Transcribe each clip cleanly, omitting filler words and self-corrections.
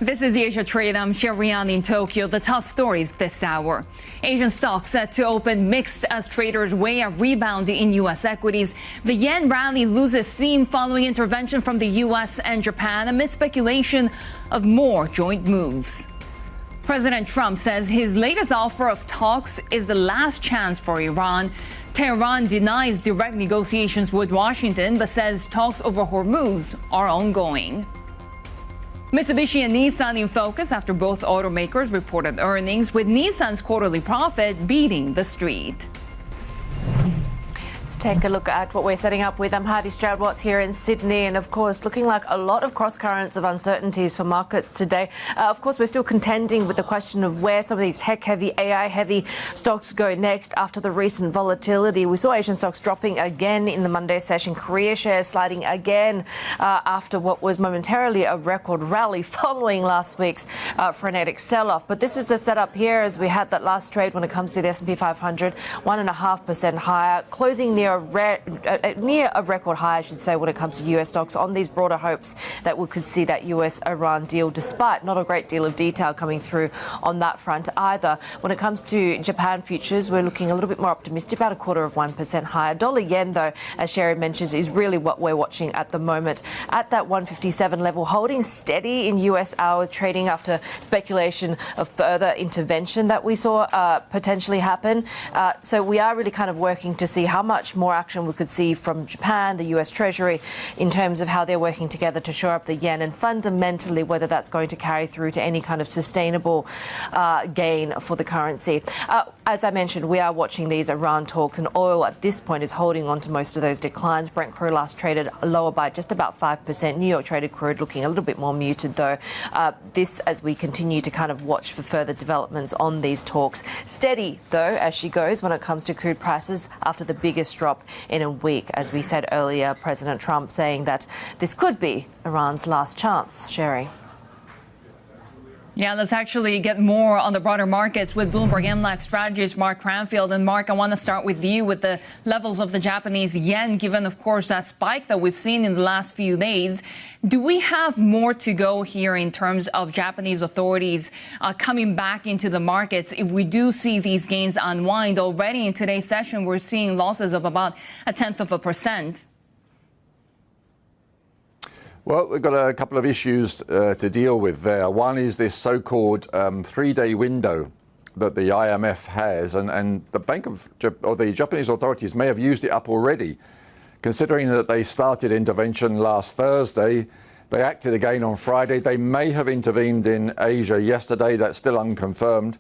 This is Asia Trade. I'm Shery in Tokyo. The top stories this hour. Asian stocks set to open mixed as traders weigh a rebound in U.S. equities. The yen rally loses steam following intervention from the U.S. and Japan amid speculation of more joint moves. President Trump says his latest offer of talks is the last chance for Iran. Tehran denies direct negotiations with Washington, but says talks over Hormuz are ongoing. Mitsubishi and Nissan in focus after both automakers reported earnings, with Nissan's quarterly profit beating the street. Take a look at what we're setting up with. I'm Haidi, Stroud-Watts here in Sydney, and of course looking like a lot of cross currents of uncertainties for markets today. Of course, we're still contending with the question of where some of these tech-heavy, AI-heavy stocks go next after the recent volatility. We saw Asian stocks dropping again in the Monday session, Korea shares sliding again after what was momentarily a record rally following last week's frenetic sell-off. But this is a setup here as we had that last trade when it comes to the S&P 500, 1.5% higher, closing near a record high, I should say, when it comes to US stocks on these broader hopes that we could see that US-Iran deal, despite not a great deal of detail coming through on that front either. When it comes to Japan futures, we're looking a little bit more optimistic, about 1/4% higher. Dollar yen, though, as Shery mentions, is really what we're watching at the moment. At that 157 level, holding steady in US hours trading after speculation of further intervention that we saw potentially happen. So we are really kind of working to see how much more action we could see from Japan, the US Treasury, in terms of how they're working together to shore up the yen, and fundamentally whether that's going to carry through to any kind of sustainable gain for the currency. As I mentioned, we are watching these Iran talks, and oil at this point is holding on to most of those declines. Brent crude last traded lower by just about 5%. New York traded crude looking a little bit more muted, though. This as we continue to kind of watch for further developments on these talks. Steady, though, as she goes when it comes to crude prices after the biggest drop in a week. As we said earlier, President Trump saying that this could be Iran's last chance. Shery. Yeah, let's actually get more on the broader markets with Bloomberg MLive strategist Mark Cranfield. And Mark, I want to start with you with the levels of the Japanese yen, given, of course, that spike that we've seen in the last few days. Do we have more to go here in terms of Japanese authorities coming back into the markets if we do see these gains unwind? Already in today's session, we're seeing losses of about 0.1%. Well, we've got a couple of issues to deal with there. One is this so-called 3-day window that the IMF has, and the the Japanese authorities may have used it up already, considering that they started intervention last Thursday. They acted again on Friday. They may have intervened in Asia yesterday. That's still unconfirmed.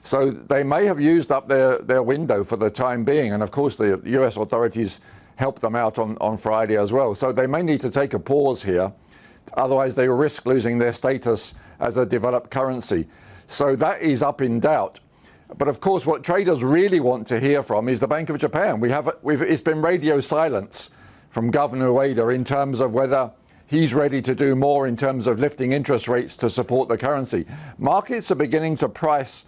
So they may have used up their window for the time being. And of course, the US authorities help them out on Friday as well. So they may need to take a pause here. Otherwise, they will risk losing their status as a developed currency. So that is up in doubt. But of course, what traders really want to hear from is the Bank of Japan. It's been radio silence from Governor Ueda in terms of whether he's ready to do more in terms of lifting interest rates to support the currency. Markets are beginning to price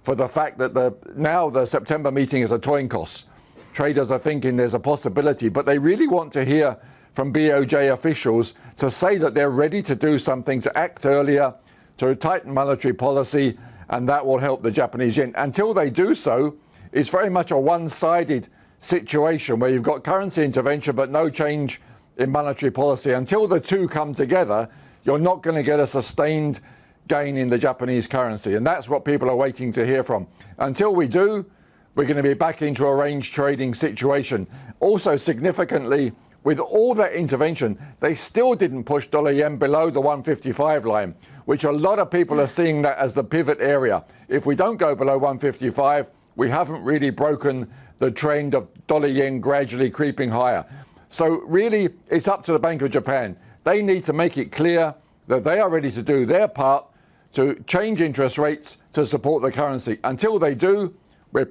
for the fact that now the September meeting is a toin toss. Traders are thinking there's a possibility, but they really want to hear from BOJ officials to say that they're ready to do something, to act earlier, to tighten monetary policy, and that will help the Japanese yen. Until they do so, it's very much a one-sided situation where you've got currency intervention but no change in monetary policy. Until the two come together, you're not going to get a sustained gain in the Japanese currency, and that's what people are waiting to hear from. Until we do, we're going to be back into a range trading situation. Also, significantly, with all that intervention, they still didn't push dollar yen below the 155 line, which a lot of people are seeing that as the pivot area. If we don't go below 155, we haven't really broken the trend of dollar yen gradually creeping higher. So really, it's up to the Bank of Japan. They need to make it clear that they are ready to do their part to change interest rates to support the currency. Until they do, we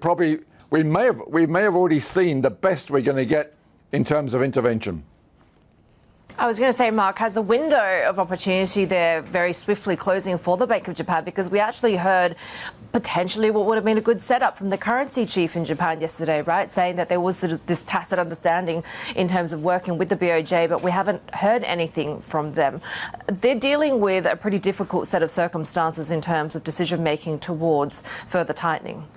may have already seen the best we're going to get in terms of intervention. I was going to say, Mark, has a window of opportunity there very swiftly closing for the Bank of Japan? Because we actually heard potentially what would have been a good setup from the currency chief in Japan yesterday, right? Saying that there was sort of this tacit understanding in terms of working with the BOJ, but we haven't heard anything from them. They're dealing with a pretty difficult set of circumstances in terms of decision making towards further tightening.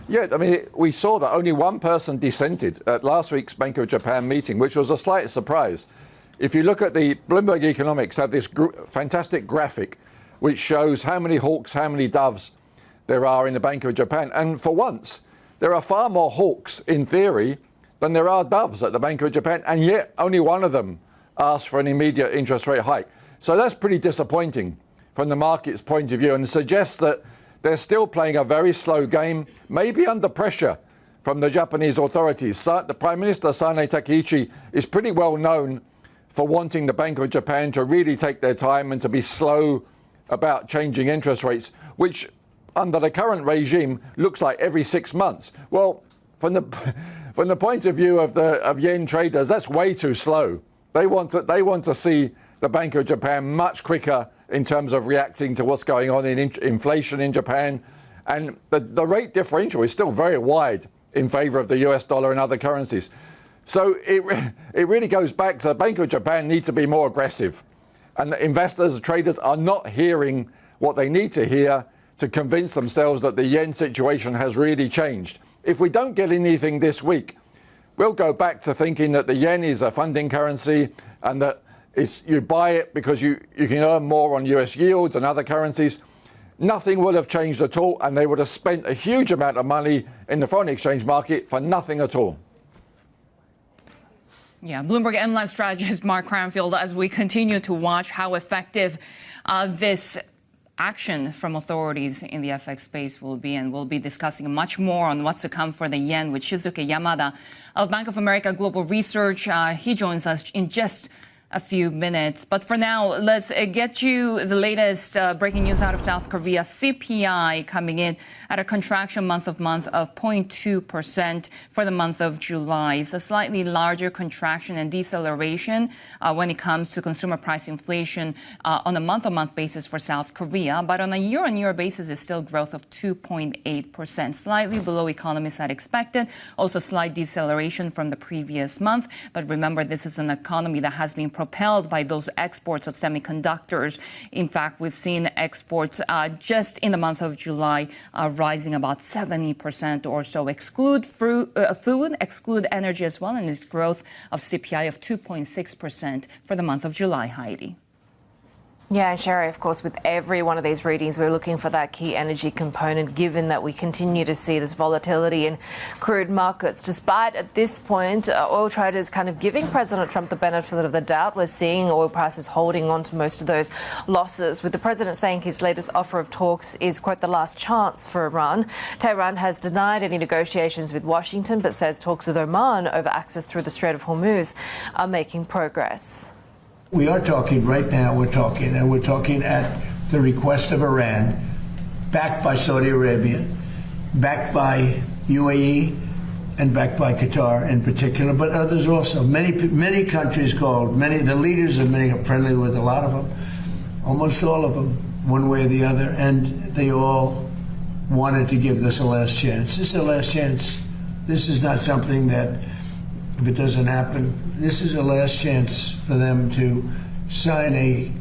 Yeah, I mean, we saw that only one person dissented at last week's Bank of Japan meeting, which was a slight surprise. If you look at the Bloomberg Economics, have this fantastic graphic which shows how many hawks, how many doves there are in the Bank of Japan. And for once, there are far more hawks in theory than there are doves at the Bank of Japan, and yet only one of them asked for an immediate interest rate hike. So that's pretty disappointing from the market's point of view, and suggests that they're still playing a very slow game, maybe under pressure from the Japanese authorities. The Prime Minister, Sane Takaichi, is pretty well known for wanting the Bank of Japan to really take their time and to be slow about changing interest rates, which under the current regime looks like every 6 months. Well, from the point of view of yen traders, that's way too slow. They want to see the Bank of Japan much quicker in terms of reacting to what's going on in inflation in Japan. And the rate differential is still very wide in favor of the US dollar and other currencies. So it really goes back to the Bank of Japan need to be more aggressive. And investors, traders are not hearing what they need to hear to convince themselves that the yen situation has really changed. If we don't get anything this week, we'll go back to thinking that the yen is a funding currency and that you buy it because you can earn more on US yields and other currencies. Nothing would have changed at all, and they would have spent a huge amount of money in the foreign exchange market for nothing at all. Yeah, Bloomberg MLive strategist Mark Cranfield, as we continue to watch how effective this action from authorities in the FX space will be, and we'll be discussing much more on what's to come for the yen with Shusuke Yamada of Bank of America Global Research. He joins us in just a few minutes. But for now, let's get you the latest breaking news out of South Korea. CPI coming in at a contraction month-of-month of 0.2% for the month of July. It's a slightly larger contraction and deceleration when it comes to consumer price inflation on a month-on-month basis for South Korea. But on a year-on-year basis, it's still growth of 2.8%, slightly below economists had expected. Also slight deceleration from the previous month. But remember, this is an economy that has been propelled by those exports of semiconductors. In fact, we've seen exports just in the month of July rising about 70% or so. Exclude food, exclude energy as well, and this growth of CPI of 2.6% for the month of July, Haidi. Yeah, and Shery, of course, with every one of these readings, we're looking for that key energy component, given that we continue to see this volatility in crude markets. Despite, at this point, oil traders kind of giving President Trump the benefit of the doubt, we're seeing oil prices holding on to most of those losses, with the president saying his latest offer of talks is, quote, the last chance for Iran. Tehran has denied any negotiations with Washington, but says talks with Oman over access through the Strait of Hormuz are making progress. We are talking right now, we're talking at the request of Iran, backed by Saudi Arabia, backed by UAE, and backed by Qatar in particular, but others also. Many countries called, the leaders of many are friendly with a lot of them, almost all of them, one way or the other, and they all wanted to give this a last chance. This is a last chance. This is not something that, if it doesn't happen, this is a last chance for them to sign a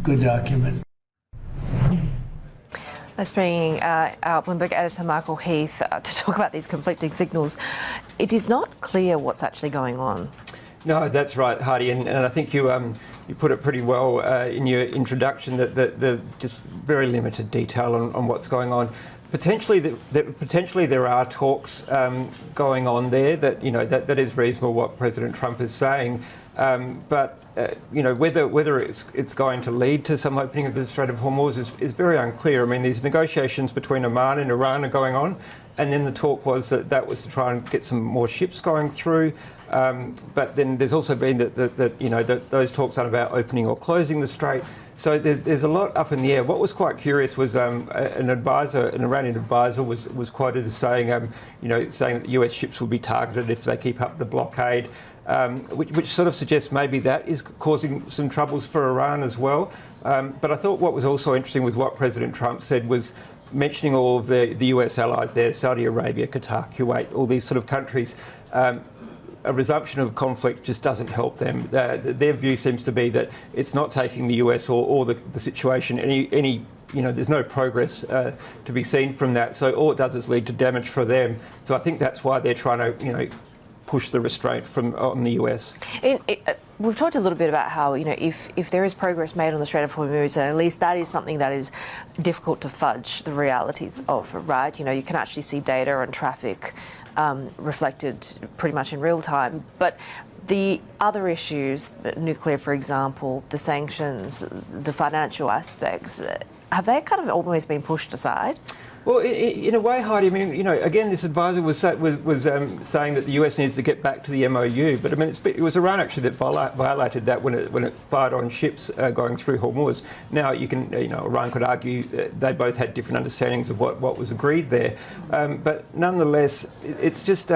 good document. Let's bring our Bloomberg editor, Michael Heath, to talk about these conflicting signals. It is not clear what's actually going on. No, that's right, Haidi, and I think you put it pretty well in your introduction, that the just very limited detail on what's going on. Potentially there are talks going on there that is reasonable what President Trump is saying, but whether it's going to lead to some opening of the Strait of Hormuz is very unclear. I mean, these negotiations between Oman and Iran are going on, and then the talk was that was to try and get some more ships going through. But then there's also been that those talks aren't about opening or closing the strait. So there's a lot up in the air. What was quite curious was an Iranian advisor was quoted as saying, saying that US ships will be targeted if they keep up the blockade. which sort of suggests maybe that is causing some troubles for Iran as well. But I thought what was also interesting with what President Trump said was mentioning all of the US allies there, Saudi Arabia, Qatar, Kuwait, all these sort of countries. A resumption of conflict just doesn't help them. Their view seems to be that it's not taking the US or the situation any there's no progress to be seen from that. So all it does is lead to damage for them. So I think that's why they're trying to, push the restraint on the US. We've talked a little bit about how, if there is progress made on the Strait of Hormuz, then at least that is something that is difficult to fudge the realities of, right? You can actually see data and traffic reflected pretty much in real time. But the other issues, nuclear, for example, the sanctions, the financial aspects, have they kind of always been pushed aside? Well, in a way, Heidi, I mean, again, this advisor was saying that the US needs to get back to the MOU, but I mean, it was Iran actually that violated that when it fired on ships going through Hormuz. Now, Iran could argue they both had different understandings of what was agreed there, but nonetheless, it's just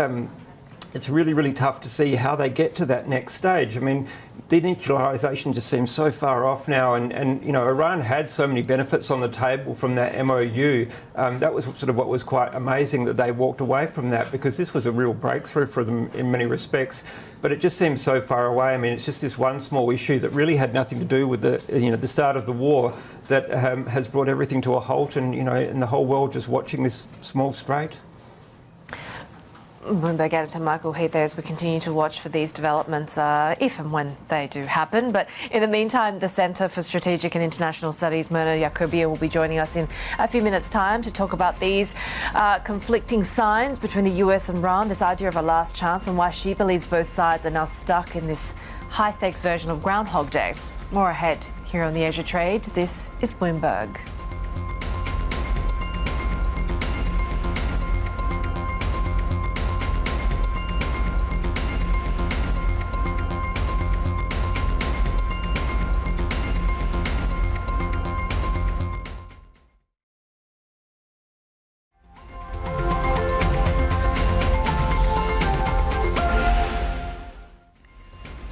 it's really, really tough to see how they get to that next stage. I mean, denuclearisation just seems so far off now, and Iran had so many benefits on the table from that MOU. That was sort of what was quite amazing, that they walked away from that, because this was a real breakthrough for them in many respects. But it just seems so far away. I mean, it's just this one small issue that really had nothing to do with the start of the war that has brought everything to a halt, and and the whole world just watching this small strait. Bloomberg editor Michael Heath, as we continue to watch for these developments, if and when they do happen. But in the meantime, the Centre for Strategic and International Studies, Myrna Yacoubian, will be joining us in a few minutes' time to talk about these conflicting signs between the US and Iran, this idea of a last chance, and why she believes both sides are now stuck in this high-stakes version of Groundhog Day. More ahead here on the Asia Trade. This is Bloomberg.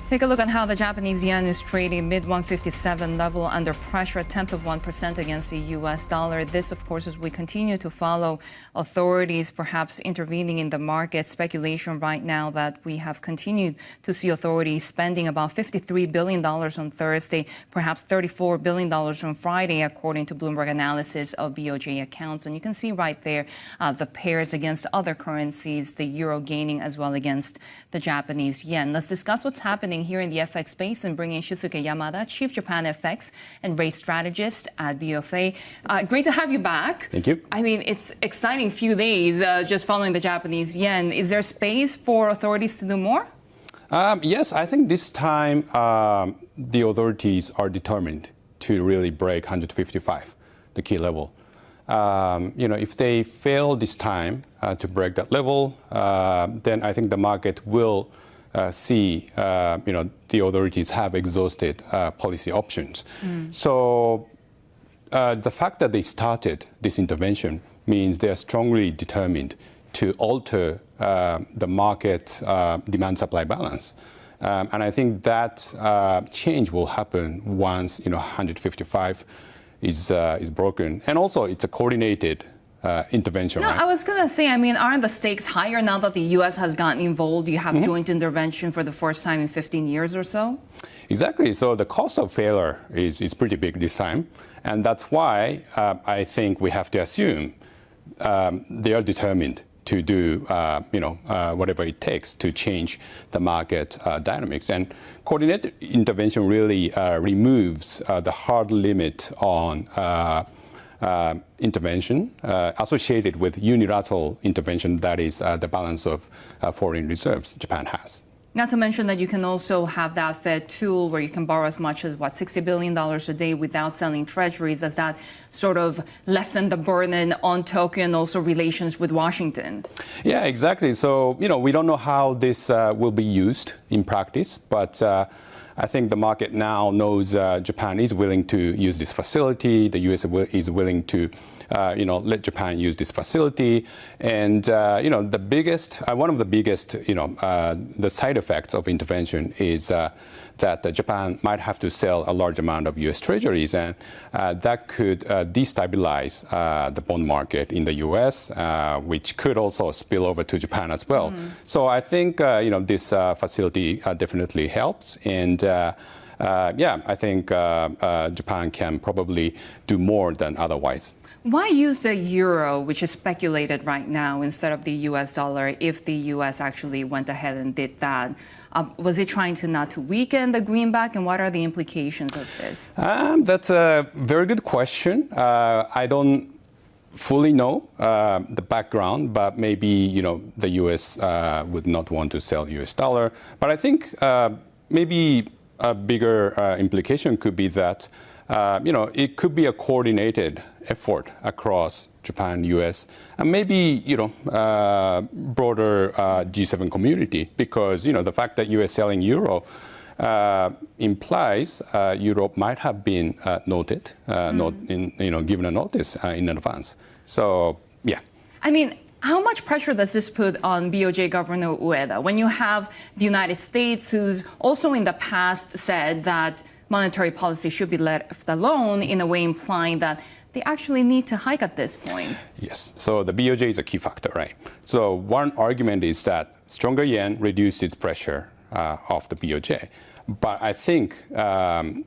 Take a look at how the Japanese yen is trading mid 157 level, under pressure, a 0.1% against the US dollar. This, of course, as we continue to follow authorities perhaps intervening in the market. Speculation right now that we have continued to see authorities spending about $53 billion on Thursday, perhaps $34 billion on Friday, according to Bloomberg analysis of BOJ accounts. And you can see right there the pairs against other currencies, the euro gaining as well against the Japanese yen. Let's discuss what's happening here in the FX space and bring in Shusuke Yamada, Chief Japan FX and Rate Strategist at BofA. Great to have you back. Thank you. I mean, it's exciting few days just following the Japanese yen. Is there space for authorities to do more? Yes, I think this time the authorities are determined to really break 155, the key level. If they fail this time to break that level, then I think the market will see, the authorities have exhausted policy options. So the fact that they started this intervention means they are strongly determined to alter the market demand-supply balance. And I think that change will happen once 155 is broken. And also, it's a coordinated intervention. No, right? I was going to say, I mean, aren't the stakes higher now that the U.S. has gotten involved? You have joint intervention for the first time in 15 years or so? Exactly. So the cost of failure is pretty big this time. And that's why I think we have to assume they are determined to do whatever it takes to change the market dynamics. And coordinated intervention really removes the hard limit on intervention associated with unilateral intervention, that is the balance of foreign reserves Japan has. Not to mention that you can also have that Fed tool where you can borrow as much as, $60 billion a day without selling treasuries. Does that sort of lessen the burden on Tokyo and also relations with Washington? Yeah, exactly. So, we don't know how this will be used in practice, but I think the market now knows Japan is willing to use this facility. The U.S. is willing to, let Japan use this facility. And the biggest, one of the biggest, the side effects of intervention is that Japan might have to sell a large amount of U.S. treasuries, and that could destabilize the bond market in the U.S., which could also spill over to Japan as well. So I think this facility definitely helps, and I think Japan can probably do more than otherwise. Why use the euro, which is speculated right now, instead of the U.S. dollar, if the U.S. actually went ahead and did that? Was it trying to not to weaken the greenback, and what are the implications of this? That's a very good question. I don't fully know the background, but maybe the U.S. would not want to sell U.S. dollar. But I think maybe a bigger implication could be that it could be a coordinated effort across Japan, U.S., and maybe broader G7 community, because the fact that U.S. selling euro implies Europe might have been noted, given a notice in advance. So yeah. I mean, how much pressure does this put on BOJ Governor Ueda when you have the United States, who's also in the past said that monetary policy should be left alone, in a way implying that they actually need to hike at this point? Yes. So the BOJ is a key factor, right? So one argument is that stronger yen reduces pressure of the BOJ. But I think, the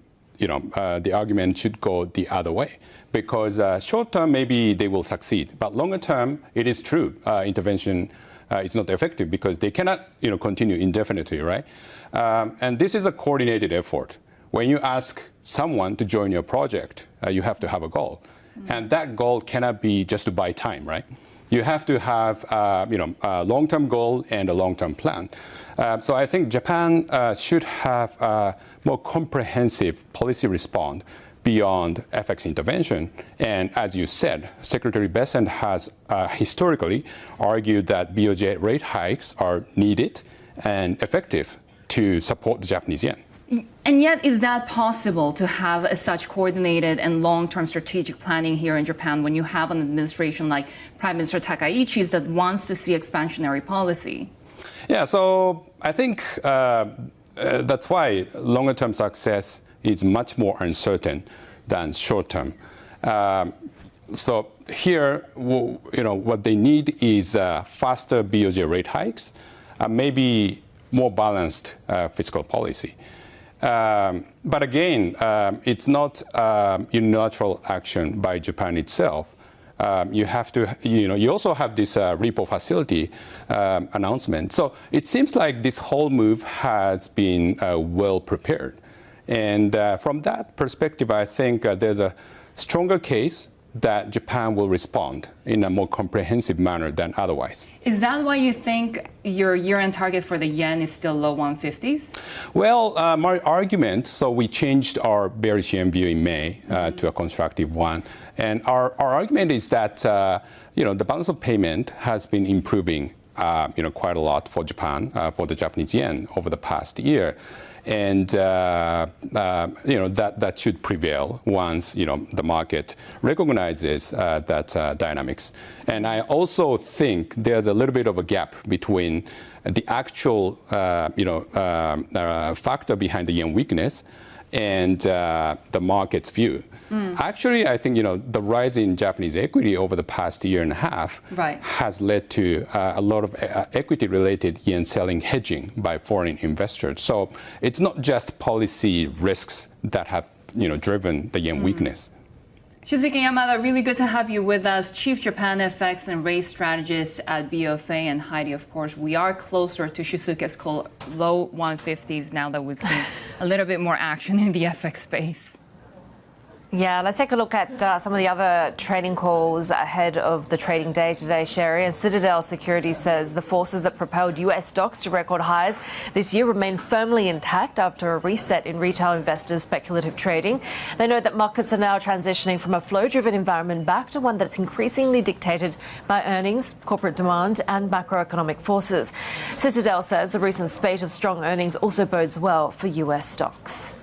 argument should go the other way, because short term, maybe they will succeed. But longer term, it is true. Intervention is not effective because they cannot, continue indefinitely, right? And this is a coordinated effort. When you ask someone to join your project, you have to have a goal. And that goal cannot be just to buy time, right? You have to have a long-term goal and a long-term plan. So I think Japan should have a more comprehensive policy response beyond FX intervention. And as you said, Secretary Bessent has historically argued that BOJ rate hikes are needed and effective to support the Japanese yen. And yet, is that possible to have such coordinated and long-term strategic planning here in Japan when you have an administration like Prime Minister Takaichi's that wants to see expansionary policy? Yeah, so I think that's why longer-term success is much more uncertain than short-term. So here, what they need is faster BOJ rate hikes, maybe more balanced fiscal policy. But again, it's not unilateral action by Japan itself. You have to, you also have this repo facility announcement. So it seems like this whole move has been well prepared. And from that perspective, I think there's a stronger case that Japan will respond in a more comprehensive manner than otherwise. Is that why you think your year-end target for the yen is still low 150s? Well, my argument, so we changed our bearish yen view in May to a constructive one. And our argument is that, the balance of payment has been improving, quite a lot for Japan, for the Japanese yen over the past year. And that should prevail once the market recognizes that dynamics. And I also think there's a little bit of a gap between the actual factor behind the yen weakness and the market's view. Actually, I think the rise in Japanese equity over the past year and a half has led to a lot of equity-related yen selling hedging by foreign investors. So it's not just policy risks that have driven the yen weakness. Shusuke Yamada, really good to have you with us, Chief Japan FX and Rate Strategist at BofA, and Haidi, of course. We are closer to Shusuke's low 150s now that we've seen a little bit more action in the FX space. Yeah, let's take a look at some of the other trading calls ahead of the trading day today, Shery. And Citadel Securities says the forces that propelled US stocks to record highs this year remain firmly intact after a reset in retail investors' speculative trading. They note that markets are now transitioning from a flow-driven environment back to one that's increasingly dictated by earnings, corporate demand and macroeconomic forces. Citadel says the recent spate of strong earnings also bodes well for US stocks.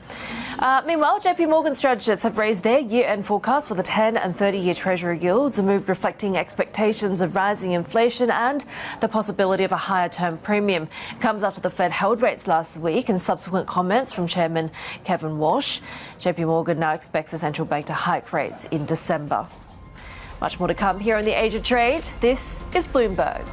Meanwhile, JP Morgan strategists have raised their year-end forecast for the 10 and 30-year Treasury yields, a move reflecting expectations of rising inflation and the possibility of a higher term premium. It comes after the Fed held rates last week and subsequent comments from Chairman Kevin Walsh. JP Morgan now expects the central bank to hike rates in December. Much more to come here on the Age of Trade. This is Bloomberg.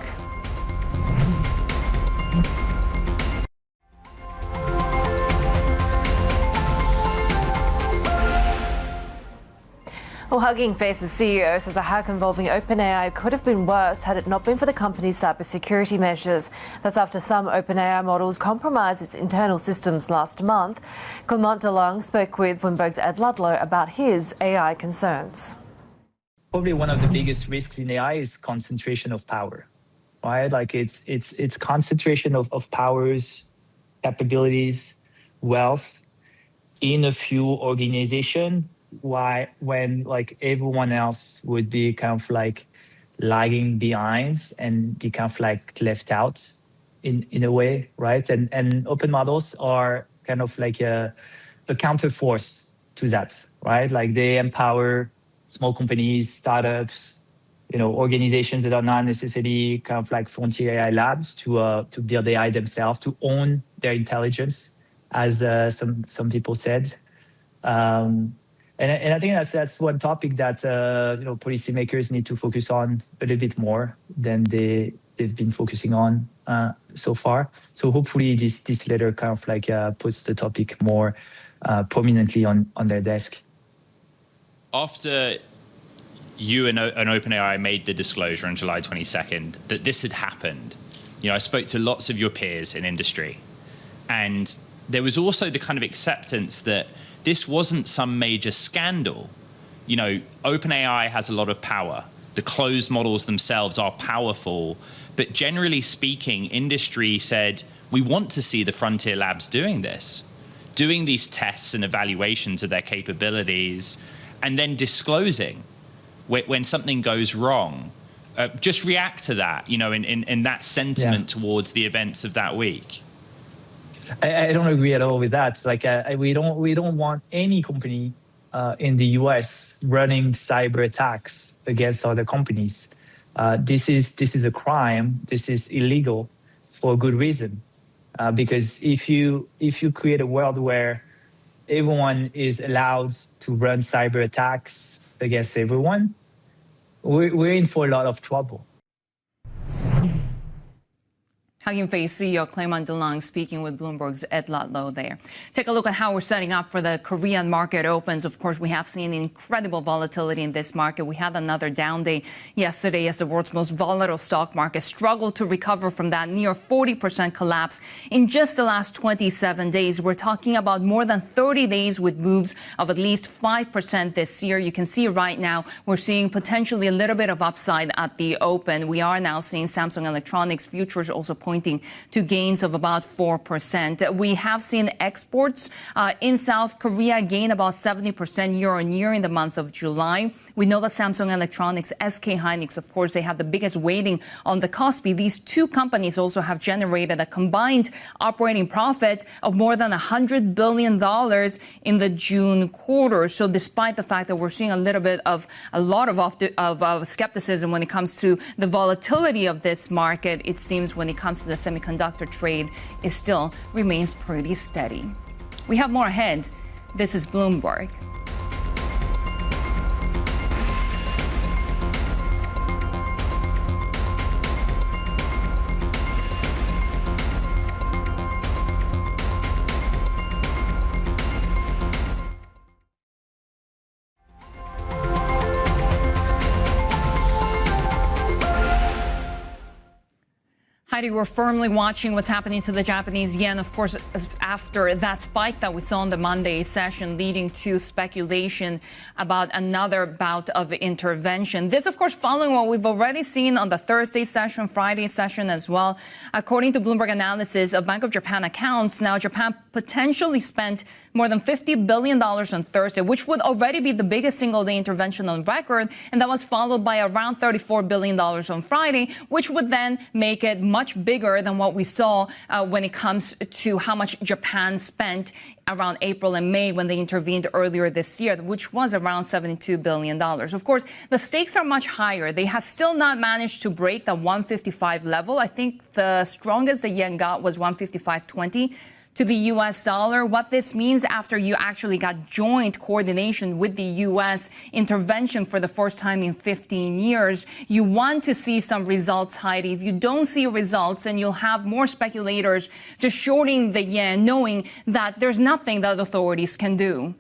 Well, Hugging Face's CEO says a hack involving OpenAI could have been worse had it not been for the company's cybersecurity measures. That's after some OpenAI models compromised its internal systems last month. Clement Delangue spoke with Bloomberg's Ed Ludlow about his AI concerns. Probably one of the biggest risks in AI is concentration of power, right? Like it's concentration of powers, capabilities, wealth in a few organizations. When like everyone else would be kind of like lagging behind and be kind of like left out in a way, right? And open models are kind of like a counterforce to that, right? Like they empower small companies, startups, organizations that are not necessarily kind of like frontier AI labs to build AI themselves, to own their intelligence, as some people said. And I think that's one topic that policymakers need to focus on a little bit more than they've been focusing on so far. So hopefully this letter kind of like puts the topic more prominently on their desk. After you and OpenAI made the disclosure on July 22nd that this had happened, I spoke to lots of your peers in industry, and there was also the kind of acceptance that this wasn't some major scandal. OpenAI has a lot of power. The closed models themselves are powerful. But generally speaking, industry said, we want to see the frontier labs doing this, doing these tests and evaluations of their capabilities, and then disclosing when something goes wrong. Just react to that, in that sentiment towards the events of that week. I don't agree at all with that. Like we don't want any company in the US running cyber attacks against other companies. This is a crime. This is illegal for a good reason. Because if you create a world where everyone is allowed to run cyber attacks against everyone, we're in for a lot of trouble. Hugging Face CEO Clement Delangue speaking with Bloomberg's Ed Ludlow there. Take a look at how we're setting up for the Korean market opens. Of course, we have seen incredible volatility in this market. We had another down day yesterday as the world's most volatile stock market struggled to recover from that near 40% collapse in just the last 27 days. We're talking about more than 30 days with moves of at least 5% this year. You can see right now we're seeing potentially a little bit of upside at the open. We are now seeing Samsung Electronics futures also pointing to gains of about 4%. We have seen exports in South Korea gain about 70% year on year in the month of July. We know that Samsung Electronics, SK Hynix, of course, they have the biggest weighting on the Kospi. These two companies also have generated a combined operating profit of more than $100 billion in the June quarter. So despite the fact that we're seeing a lot of skepticism when it comes to the volatility of this market, it seems when it comes to the semiconductor trade, it still remains pretty steady. We have more ahead. This is Bloomberg. Heidi, we're firmly watching what's happening to the Japanese yen, of course, after that spike that we saw in the Monday session, leading to speculation about another bout of intervention. This, of course, following what we've already seen on the Thursday session, Friday session as well. According to Bloomberg analysis of Bank of Japan accounts, now Japan potentially spent more than $50 billion on Thursday, which would already be the biggest single-day intervention on record. And that was followed by around $34 billion on Friday, which would then make it much bigger than what we saw when it comes to how much Japan spent around April and May when they intervened earlier this year, which was around $72 billion. Of course, the stakes are much higher. They have still not managed to break the 155 level. I think the strongest the yen got was 155.20 to the U.S. dollar. What this means after you actually got joint coordination with the U.S. intervention for the first time in 15 years, you want to see some results, Heidi. If you don't see results, then you'll have more speculators just shorting the yen, knowing that there's nothing that authorities can do.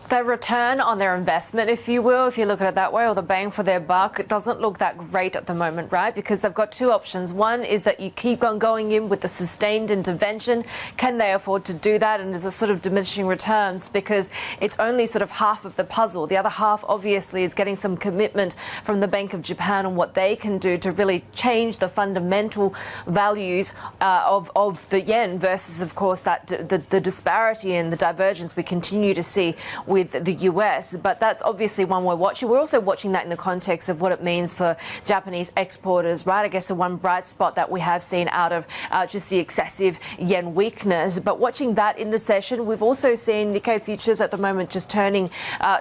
The return on their investment, if you will, if you look at it that way, or the bang for their buck, it doesn't look that great at the moment, right? Because they've got two options. One is that you keep on going in with the sustained intervention. Can they afford to do that? And there's a sort of diminishing returns because it's only sort of half of the puzzle. The other half, obviously, is getting some commitment from the Bank of Japan on what they can do to really change the fundamental values of the yen versus, of course, that the disparity and the divergence we continue to see with the US. But that's obviously one we're watching. We're also watching that in the context of what it means for Japanese exporters, right? I guess the one bright spot that we have seen out of just the excessive yen weakness. But watching that in the session, we've also seen Nikkei futures at the moment just turning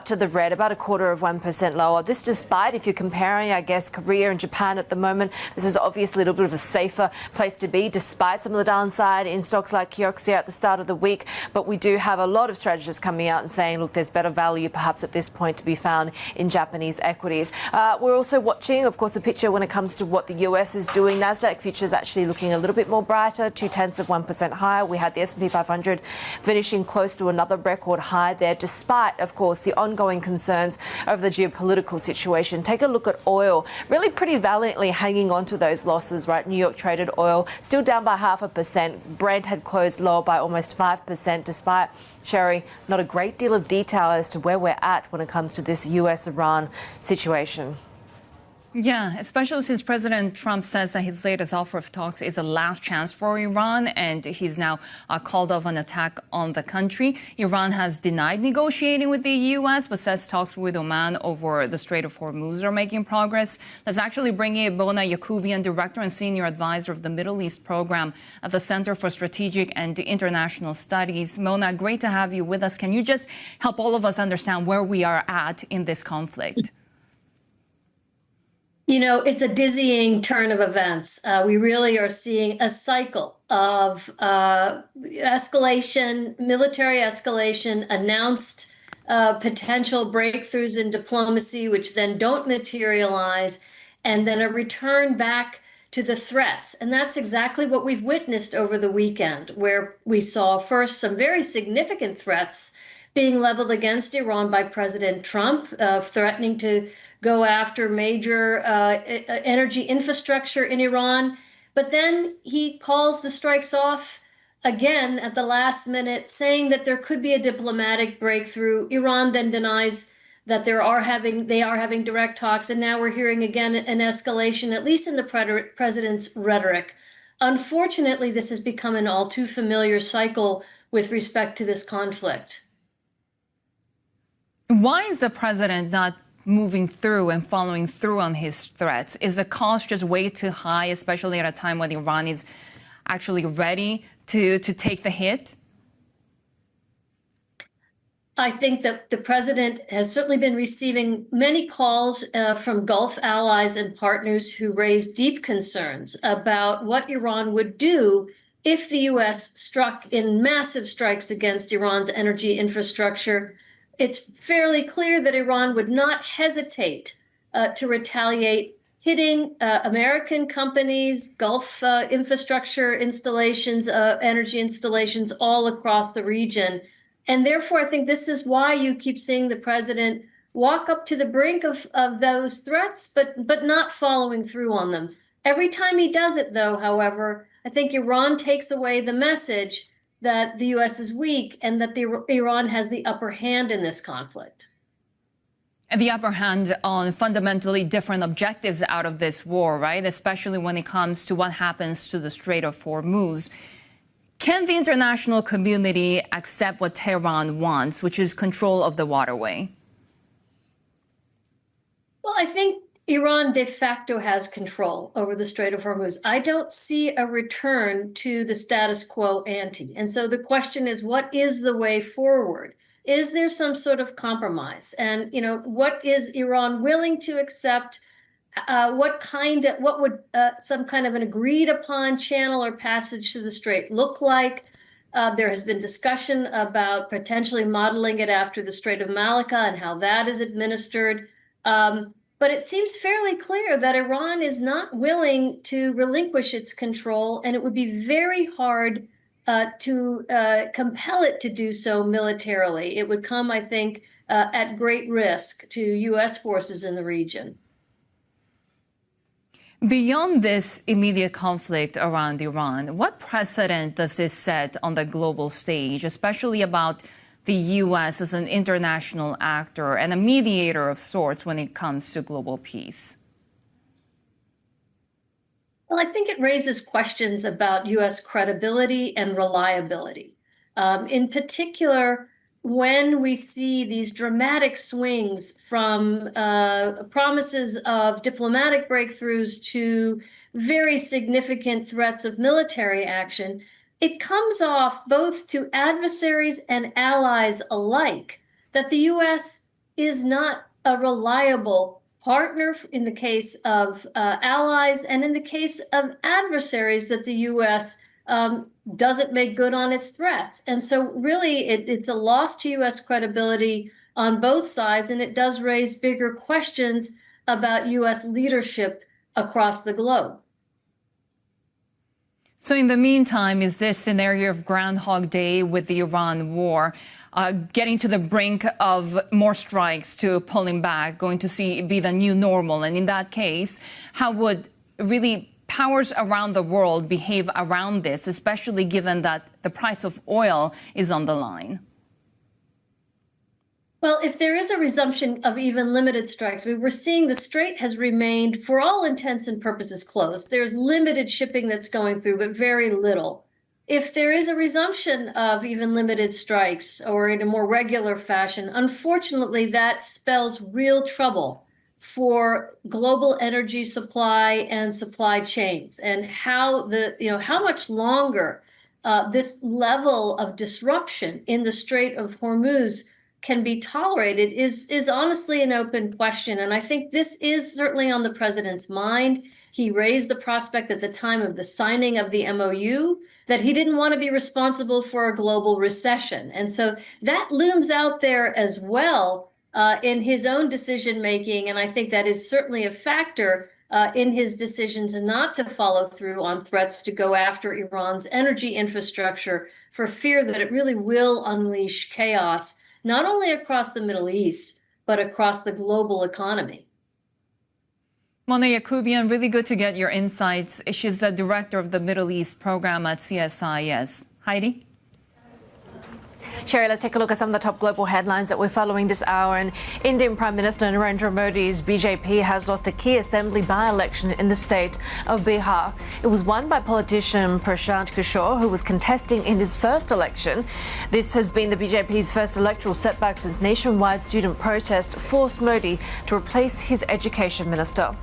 to the red, about 0.25% lower. This despite, if you're comparing, I guess, Korea and Japan at the moment, this is obviously a little bit of a safer place to be, despite some of the downside in stocks like Kioxia at the start of the week. But we do have a lot of strategists coming out and saying, look, there's better value perhaps at this point to be found in Japanese equities. We're also watching, of course, the picture when it comes to what the US is doing. Nasdaq futures actually looking a little bit more brighter, 0.2% higher. We had the S&P 500 finishing close to another record high there, despite, of course, the ongoing concerns over the geopolitical situation. Take a look at oil, really pretty valiantly hanging on to those losses, right? New York traded oil still down by 0.5%. Brent had closed lower by almost 5%, despite, Shery, not a great deal of detail as to where we're at when it comes to this US-Iran situation. Yeah, especially since President Trump says that his latest offer of talks is a last chance for Iran, and he's now called off an attack on the country. Iran has denied negotiating with the U.S., but says talks with Oman over the Strait of Hormuz are making progress. Let's actually bring in Mona Yacoubian, Director and Senior Advisor of the Middle East Program at the Center for Strategic and International Studies. Mona, great to have you with us. Can you just help all of us understand where we are at in this conflict? You know, it's a dizzying turn of events. We really are seeing a cycle of escalation, military escalation, announced potential breakthroughs in diplomacy, which then don't materialize, and then a return back to the threats. And that's exactly what we've witnessed over the weekend, where we saw first some very significant threats being leveled against Iran by President Trump, threatening to go after major energy infrastructure in Iran. But then he calls the strikes off again at the last minute, saying that there could be a diplomatic breakthrough. Iran then denies that they are having direct talks. And now we're hearing again an escalation, at least in the president's rhetoric. Unfortunately, this has become an all too familiar cycle with respect to this conflict. Why is the president not moving through and following through on his threats? Is the cost just way too high, especially at a time when Iran is actually ready to take the hit? I think that the president has certainly been receiving many calls from Gulf allies and partners who raise deep concerns about what Iran would do if the U.S. struck in massive strikes against Iran's energy infrastructure. It's fairly clear that Iran would not hesitate to retaliate, hitting American companies, Gulf infrastructure installations, energy installations all across the region. And therefore, I think this is why you keep seeing the president walk up to the brink of those threats, but not following through on them. Every time he does it, though, however, I think Iran takes away the message that the U.S. is weak and that Iran has the upper hand in this conflict. And the upper hand on fundamentally different objectives out of this war, right? Especially when it comes to what happens to the Strait of Hormuz. Can the international community accept what Tehran wants, which is control of the waterway? Well, I think Iran de facto has control over the Strait of Hormuz. I don't see a return to the status quo ante. And so the question is, what is the way forward? Is there some sort of compromise? And, what is Iran willing to accept? What would some kind of an agreed upon channel or passage to the Strait look like? There has been discussion about potentially modeling it after the Strait of Malacca and how that is administered. But it seems fairly clear that Iran is not willing to relinquish its control, and it would be very hard to compel it to do so militarily. It would come, I think, at great risk to U.S. forces in the region. Beyond this immediate conflict around Iran, what precedent does this set on the global stage, especially about the U.S. as an international actor and a mediator of sorts when it comes to global peace? Well, I think it raises questions about U.S. credibility and reliability. In particular, when we see these dramatic swings from promises of diplomatic breakthroughs to very significant threats of military action, it comes off both to adversaries and allies alike that the U.S. is not a reliable partner in the case of allies, and in the case of adversaries, that the U.S. Doesn't make good on its threats. And so really it's a loss to U.S. credibility on both sides, and it does raise bigger questions about U.S. leadership across the globe. So in the meantime, is this scenario of Groundhog Day with the Iran war getting to the brink of more strikes to pulling back, going to be the new normal? And in that case, how would really powers around the world behave around this, especially given that the price of oil is on the line? Well, if there is a resumption of even limited strikes, we're seeing the strait has remained, for all intents and purposes, closed. There's limited shipping that's going through, but very little. If there is a resumption of even limited strikes or in a more regular fashion, unfortunately, that spells real trouble for global energy supply and supply chains, and how much longer this level of disruption in the Strait of Hormuz can be tolerated is honestly an open question. And I think this is certainly on the president's mind. He raised the prospect at the time of the signing of the MOU that he didn't want to be responsible for a global recession. And so that looms out there as well in his own decision making. And I think that is certainly a factor in his decision not to follow through on threats to go after Iran's energy infrastructure, for fear that it really will unleash chaos, not only across the Middle East, but across the global economy. Mona Yacoubian, really good to get your insights. She's the director of the Middle East program at CSIS. Haidi? Shery, let's take a look at some of the top global headlines that we're following this hour. And Indian Prime Minister Narendra Modi's BJP has lost a key assembly by-election in the state of Bihar. It was won by politician Prashant Kishore, who was contesting in his first election. This has been the BJP's first electoral setback since nationwide student protest forced Modi to replace his education minister.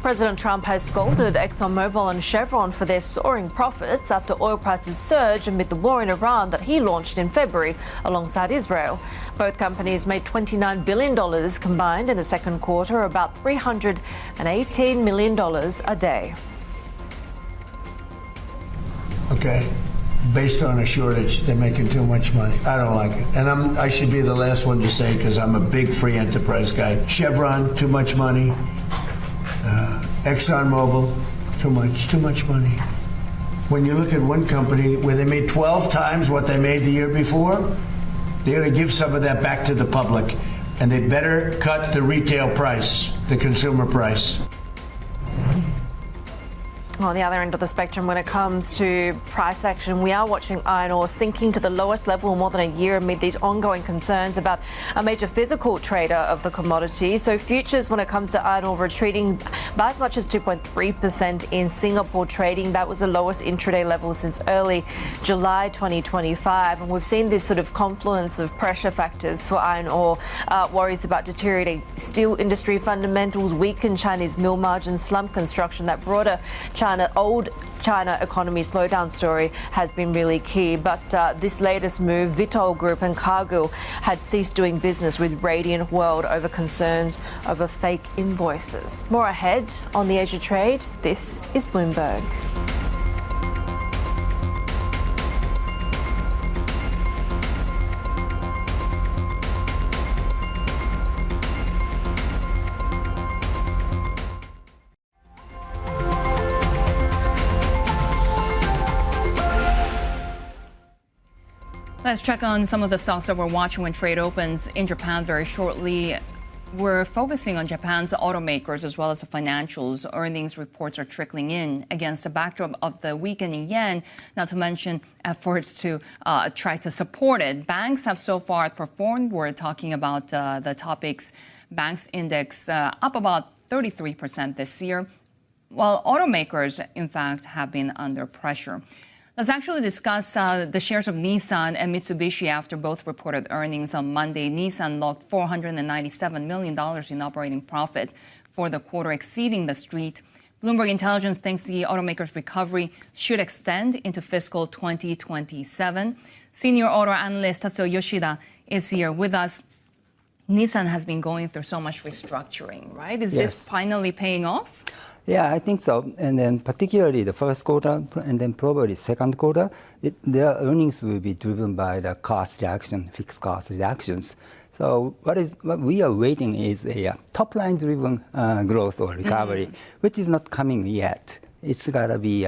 President Trump has scolded ExxonMobil and Chevron for their soaring profits after oil prices surge amid the war in Iran that he launched in February alongside Israel. Both companies made $29 billion combined in the second quarter, about $318 million a day. Okay. Based on a shortage, they're making too much money. I don't like it. And I should be the last one to say, because I'm a big free enterprise guy. Chevron, too much money. ExxonMobil, too much money. When you look at one company where they made 12 times what they made the year before, they're going to give some of that back to the public, and they better cut the retail price, the consumer price. on the other end of the spectrum when it comes to price action. We are watching iron ore sinking to the lowest level in more than a year amid these ongoing concerns about a major physical trader of the commodity. So futures, when it comes to iron ore, retreating by as much as 2.3% in Singapore trading. That was the lowest intraday level since early July 2025. And we've seen this sort of confluence of pressure factors for iron ore, worries about deteriorating steel industry fundamentals, weakened Chinese mill margins, slump construction. That broader old China economy slowdown story has been really key. But this latest move, Vitol Group and Cargill had ceased doing business with Radiant World over concerns over fake invoices. More ahead on the Asia trade, this is Bloomberg. Let's check on some of the stocks that we're watching when trade opens in Japan very shortly. We're focusing on Japan's automakers as well as the financials. Earnings reports are trickling in against a backdrop of the weakening yen, not to mention efforts to try to support it. Banks have so far performed. We're talking about the Topix Banks Index up about 33% this year, while automakers, in fact, have been under pressure. Let's actually discuss the shares of Nissan and Mitsubishi after both reported earnings on Monday. Nissan logged $497 million in operating profit for the quarter, exceeding the street. Bloomberg Intelligence thinks the automaker's recovery should extend into fiscal 2027. Senior auto analyst Tatsuo Yoshida is here with us. Nissan has been going through so much restructuring, right? Is this finally paying off? Yeah, I think so. And then particularly the first quarter and then probably second quarter, their earnings will be driven by the cost reduction, fixed cost reductions. So what we are waiting is a top-line driven growth or recovery, which is not coming yet. It's got to be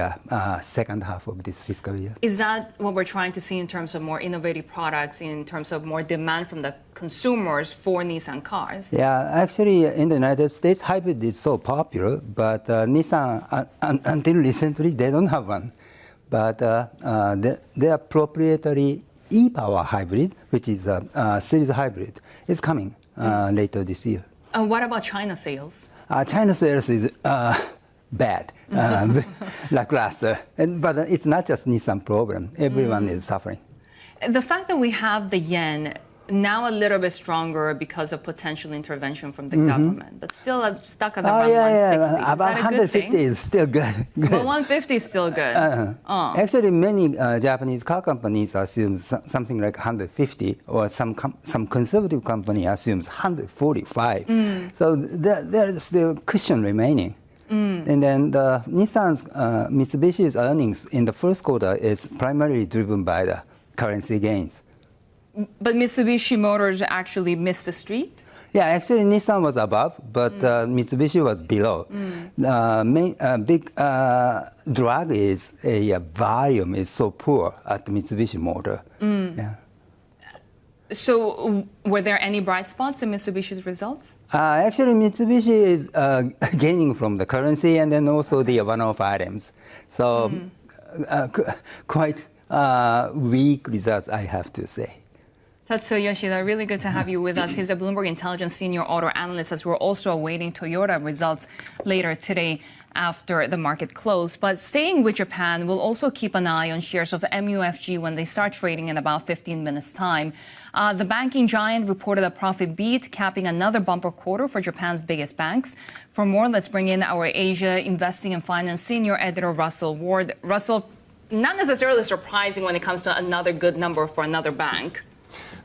second half of this fiscal year. Is that what we're trying to see in terms of more innovative products, in terms of more demand from the consumers for Nissan cars? Yeah, actually in the United States, hybrid is so popular, but Nissan, until recently, they don't have one. But their proprietary e-Power hybrid, which is a series hybrid, is coming later this year. What about China sales? China sales is bad, lackluster. But it's not just Nissan problem. Everyone is suffering. The fact that we have the yen now a little bit stronger because of potential intervention from the government, but still stuck at around 160. About 150 is still good. But 150 is still good. Actually, many Japanese car companies assume something like 150, or some conservative company assumes 145. So there is still cushion remaining. And then the Nissan's Mitsubishi's earnings in the first quarter is primarily driven by the currency gains. But Mitsubishi Motors actually missed the street? Yeah, actually Nissan was above, but Mitsubishi was below. Big drag is volume is so poor at the Mitsubishi motor. Yeah. So were there any bright spots in Mitsubishi's results? Actually, Mitsubishi is gaining from the currency and then also the one-off items. So quite weak results, I have to say. Tatsuo Yoshida, really good to have you with us. He's a Bloomberg Intelligence senior auto analyst, as we're also awaiting Toyota results later today after the market close. But staying with Japan, we'll also keep an eye on shares of MUFG when they start trading in about 15 minutes' time. The banking giant reported a profit beat, capping another bumper quarter for Japan's biggest banks. For more, let's bring in our Asia Investing and Finance senior editor, Russell Ward. Russell, not necessarily surprising when it comes to another good number for another bank.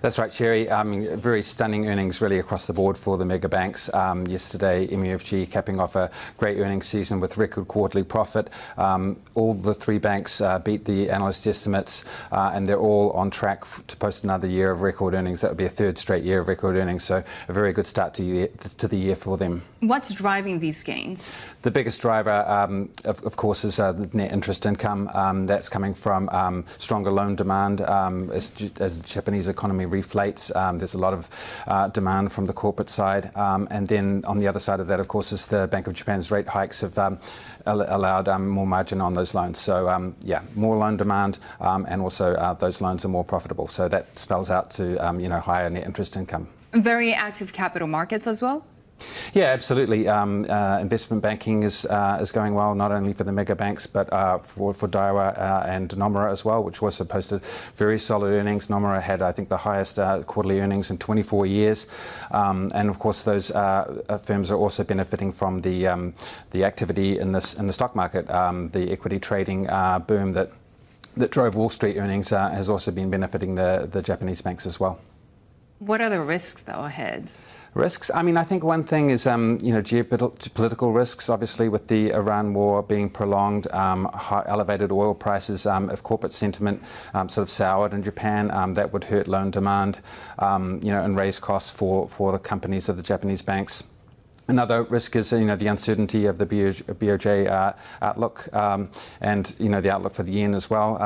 That's right, Shery. Very stunning earnings really across the board for the mega banks. Yesterday, MUFG capping off a great earnings season with record quarterly profit. All the three banks beat the analyst estimates, and they're all on track to post another year of record earnings. That would be a third straight year of record earnings, so a very good start to the year for them. What's driving these gains? The biggest driver, of course, is the net interest income. That's coming from stronger loan demand as the Japanese economy reflates. There's a lot of demand from the corporate side. And then on the other side of that, of course, is the Bank of Japan's rate hikes have allowed more margin on those loans. So, yeah, more loan demand, and also those loans are more profitable. So that spells out to, higher net interest income. Very active capital markets as well? Yeah, absolutely. Investment banking is going well, not only for the mega banks, but for Daiwa and Nomura as well, which also posted very solid earnings. Nomura had, I think, the highest quarterly earnings in 24 years. And of course, those firms are also benefiting from the activity in the stock market. The equity trading boom that drove Wall Street earnings has also been benefiting the Japanese banks as well. What are the risks, though, ahead? Risks? I mean, I think one thing is, geopolitical risks, obviously, with the Iran war being prolonged, high elevated oil prices. If corporate sentiment sort of soured in Japan, that would hurt loan demand, and raise costs for the companies of the Japanese banks. Another risk is, the uncertainty of the BOJ outlook, and the outlook for the yen as well.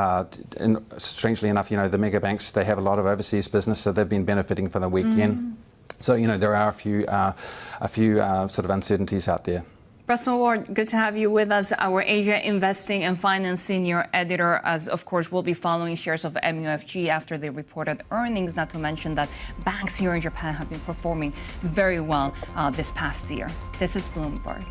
And strangely enough, the mega banks, they have a lot of overseas business, so they've been benefiting from the weak yen. So, there are a few sort of uncertainties out there. Russell Ward, good to have you with us, our Asia Investing and Finance Senior Editor, as of course we'll be following shares of MUFG after they reported earnings, not to mention that banks here in Japan have been performing very well this past year. This is Bloomberg.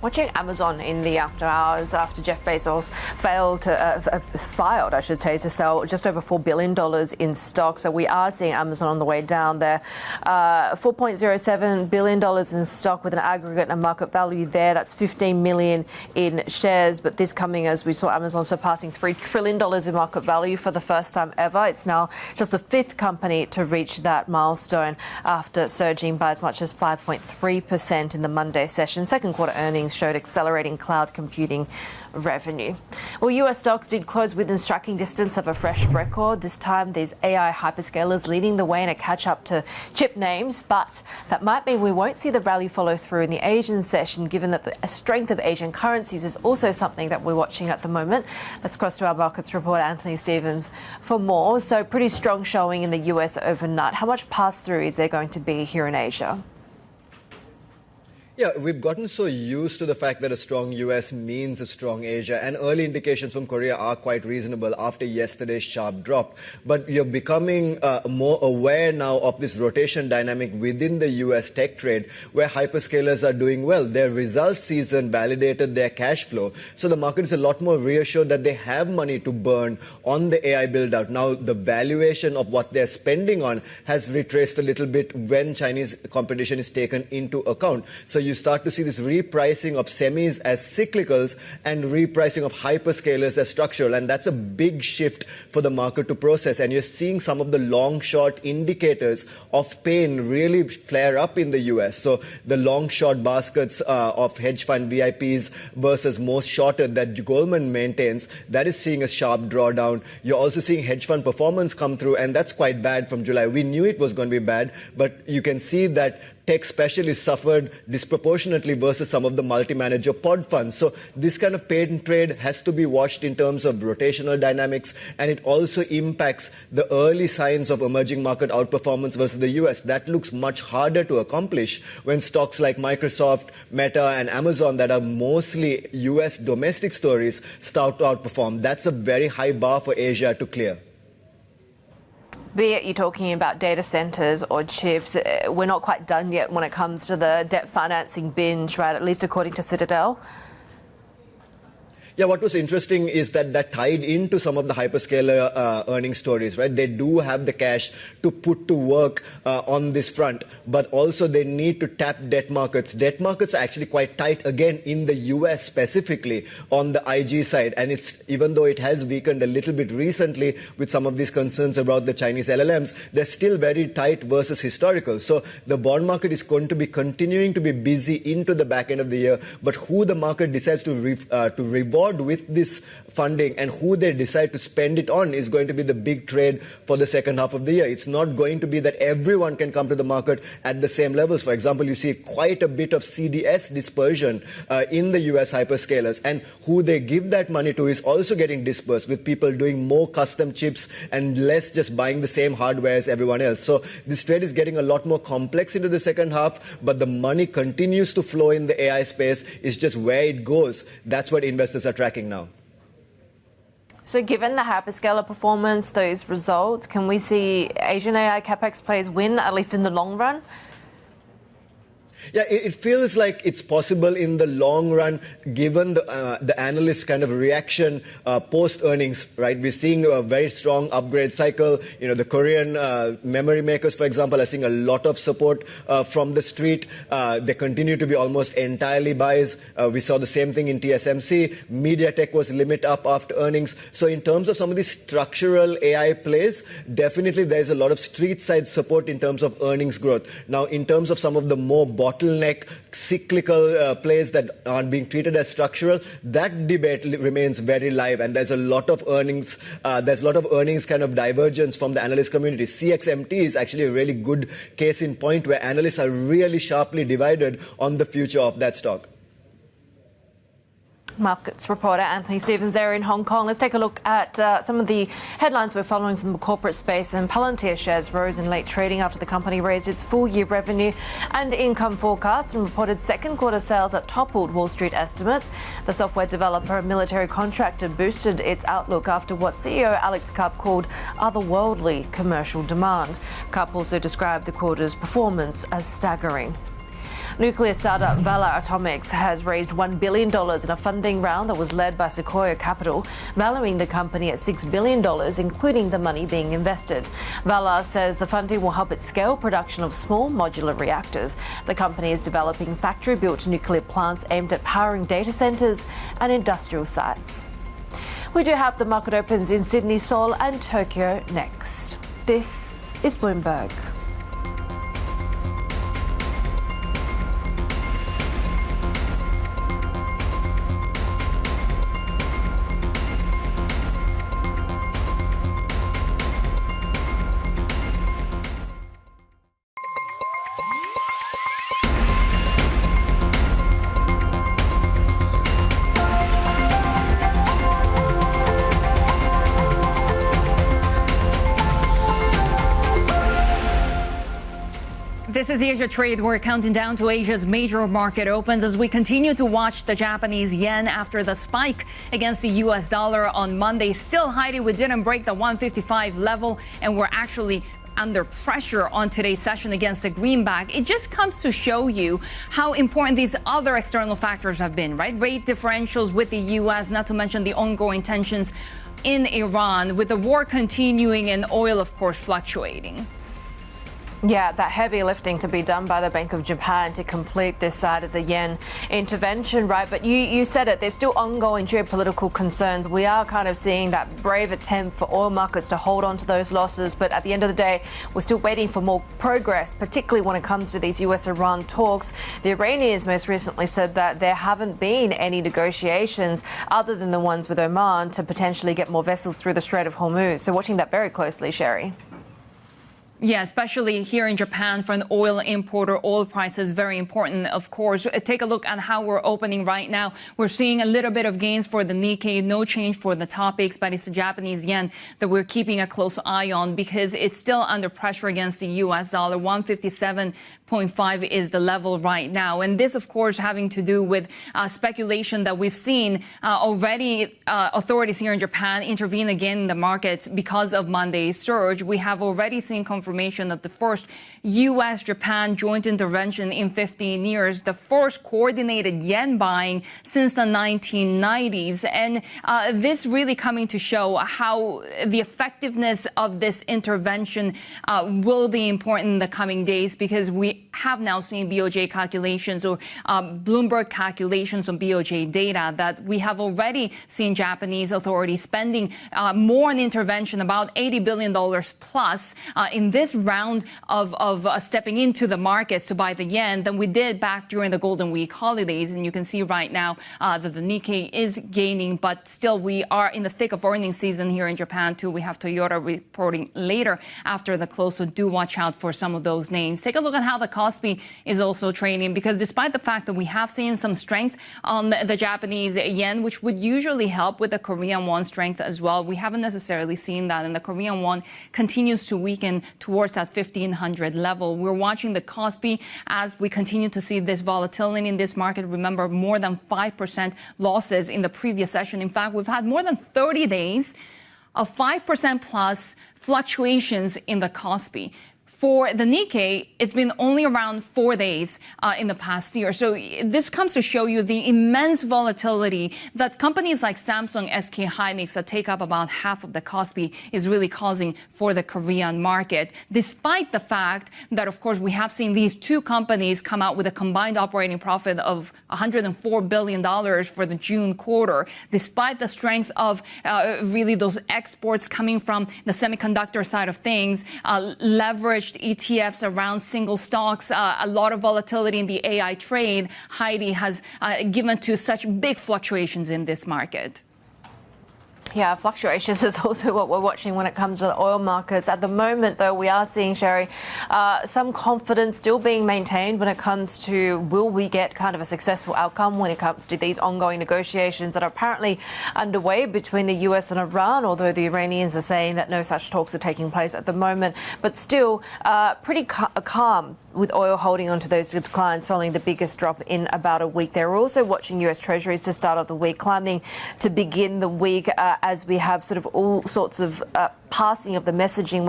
Watching Amazon in the after hours after Jeff Bezos filed to sell just over $4 billion in stock. So we are seeing Amazon on the way down there. $4.07 billion in stock with an aggregate and market value there. That's 15 million in shares. But this coming as we saw Amazon surpassing $3 trillion in market value for the first time ever. It's now just the fifth company to reach that milestone after surging by as much as 5.3% in the Monday session. Second quarter earnings showed accelerating cloud computing revenue. Well, US stocks did close within striking distance of a fresh record. This time, these AI hyperscalers leading the way in a catch-up to chip names, but that might mean we won't see the rally follow through in the Asian session, given that the strength of Asian currencies is also something that we're watching at the moment. Let's cross to our markets reporter, Anthony Stevens, for more. So pretty strong showing in the US overnight. How much pass-through is there going to be here in Asia? Yeah, we've gotten so used to the fact that a strong US means a strong Asia, and early indications from Korea are quite reasonable after yesterday's sharp drop. But you're becoming more aware now of this rotation dynamic within the US tech trade, where hyperscalers are doing well. Their results season validated their cash flow, so the market is a lot more reassured that they have money to burn on the AI build-out. Now, the valuation of what they're spending on has retraced a little bit when Chinese competition is taken into account. So you start to see this repricing of semis as cyclicals and repricing of hyperscalers as structural. And that's a big shift for the market to process. And you're seeing some of the long-short indicators of pain really flare up in the US. So the long-short baskets of hedge fund VIPs versus most shorted that Goldman maintains, that is seeing a sharp drawdown. You're also seeing hedge fund performance come through, and that's quite bad from July. We knew it was going to be bad, but you can see that tech specialists suffered disproportionately versus some of the multi-manager pod funds. So this kind of pain trade has to be watched in terms of rotational dynamics, and it also impacts the early signs of emerging market outperformance versus the US. That looks much harder to accomplish when stocks like Microsoft, Meta, and Amazon that are mostly US domestic stories start to outperform. That's a very high bar for Asia to clear. Be it you're talking about data centers or chips, we're not quite done yet when it comes to the debt financing binge, right? At least according to Citadel. Yeah, what was interesting is that tied into some of the hyperscaler earnings stories, right? They do have the cash to put to work on this front, but also they need to tap debt markets. Debt markets are actually quite tight again in the US specifically on the IG side. And it's, even though it has weakened a little bit recently with some of these concerns about the Chinese LLMs, they're still very tight versus historical. So the bond market is going to be continuing to be busy into the back end of the year. But who the market decides to reward with this funding and who they decide to spend it on is going to be the big trade for the second half of the year. It's not going to be that everyone can come to the market at the same levels. For example, you see quite a bit of CDS dispersion in the US hyperscalers, and who they give that money to is also getting dispersed, with people doing more custom chips and less just buying the same hardware as everyone else. So this trade is getting a lot more complex into the second half, but the money continues to flow in the AI space. It's just where it goes. That's what investors are tracking now. So given the hyperscaler performance, those results, can we see Asian AI capex plays win, at least in the long run? Yeah, it feels like it's possible in the long run, given the analysts' kind of reaction post-earnings, right? We're seeing a very strong upgrade cycle. You know, the Korean memory makers, for example, are seeing a lot of support from the street. They continue to be almost entirely buys. We saw the same thing in TSMC. MediaTek was limit up after earnings. So in terms of some of these structural AI plays, definitely there's a lot of street-side support in terms of earnings growth. Now, in terms of some of the more bottleneck cyclical plays that aren't being treated as structural, that debate remains very live, and there's a lot of earnings kind of divergence from the analyst community. CXMT is actually a really good case in point where analysts are really sharply divided on the future of that stock. Markets reporter Anthony Stevens there in Hong Kong. Let's take a look at some of the headlines we're following from the corporate space. And Palantir shares rose in late trading after the company raised its full-year revenue and income forecasts and reported second quarter sales that toppled Wall Street estimates. The software developer and military contractor boosted its outlook after what CEO Alex Karp called otherworldly commercial demand. Karp also described the quarter's performance as staggering. Nuclear startup Valar Atomics has raised $1 billion in a funding round that was led by Sequoia Capital, valuing the company at $6 billion, including the money being invested. Valar says the funding will help it scale production of small modular reactors. The company is developing factory-built nuclear plants aimed at powering data centres and industrial sites. We do have the market opens in Sydney, Seoul and Tokyo next. This is Bloomberg. This is Asia Trade. We're counting down to Asia's major market opens as we continue to watch the Japanese yen after the spike against the US dollar on Monday. Still, Haidi, we didn't break the 155 level, and we're actually under pressure on today's session against the greenback. It just comes to show you how important these other external factors have been, right? Rate differentials with the US, not to mention the ongoing tensions in Iran, with the war continuing and oil, of course, fluctuating. Yeah, that heavy lifting to be done by the Bank of Japan to complete this side of the yen intervention, right? But you said it, there's still ongoing geopolitical concerns. We are kind of seeing that brave attempt for oil markets to hold on to those losses. But at the end of the day, we're still waiting for more progress, particularly when it comes to these US-Iran talks. The Iranians most recently said that there haven't been any negotiations other than the ones with Oman to potentially get more vessels through the Strait of Hormuz. So watching that very closely, Shery. Yeah, especially here in Japan for an oil importer, oil prices very important, of course. Take a look at how we're opening right now. We're seeing a little bit of gains for the Nikkei, no change for the topics, but it's the Japanese yen that we're keeping a close eye on because it's still under pressure against the US dollar. 157.5 is the level right now. And this, of course, having to do with speculation that we've seen already. Authorities here in Japan intervene again in the markets because of Monday's surge. We have already seen confirmation confirmation of the first U.S.-Japan joint intervention in 15 years, the first coordinated yen buying since the 1990s. And this really coming to show how the effectiveness of this intervention will be important in the coming days, because we have now seen BOJ calculations or Bloomberg calculations on BOJ data that we have already seen Japanese authorities spending more on intervention, about $80 billion plus in this round of stepping into the markets to buy the yen than we did back during the Golden Week holidays. And you can see right now that the Nikkei is gaining, but still we are in the thick of earnings season here in Japan too. We have Toyota reporting later after the close, so do watch out for some of those names. Take a look at how the Kospi is also trading, because despite the fact that we have seen some strength on the Japanese yen, which would usually help with the Korean won strength as well, we haven't necessarily seen that, and the Korean won continues to weaken towards that 1500 level. We're watching the Kospi as we continue to see this volatility in this market. Remember, more than 5% losses in the previous session. In fact, we've had more than 30 days of 5% plus fluctuations in the Kospi. For the Nikkei, it's been only around 4 days in the past year. So this comes to show you the immense volatility that companies like Samsung, SK Hynix, that take up about half of the Kospi, is really causing for the Korean market. Despite the fact that, of course, we have seen these two companies come out with a combined operating profit of $104 billion for the June quarter, despite the strength of really those exports coming from the semiconductor side of things, leveraged ETFs around single stocks, a lot of volatility in the AI trade, Haidi has given to such big fluctuations in this market. Yeah, fluctuations is also what we're watching when it comes to the oil markets. At the moment, though, we are seeing, Shery, some confidence still being maintained when it comes to will we get kind of a successful outcome when it comes to these ongoing negotiations that are apparently underway between the US and Iran, although the Iranians are saying that no such talks are taking place at the moment. But still pretty calm with oil holding onto those declines following the biggest drop in about a week. They're also watching US Treasuries to start off the week, climbing to begin the week as we have sort of all sorts of passing of the messaging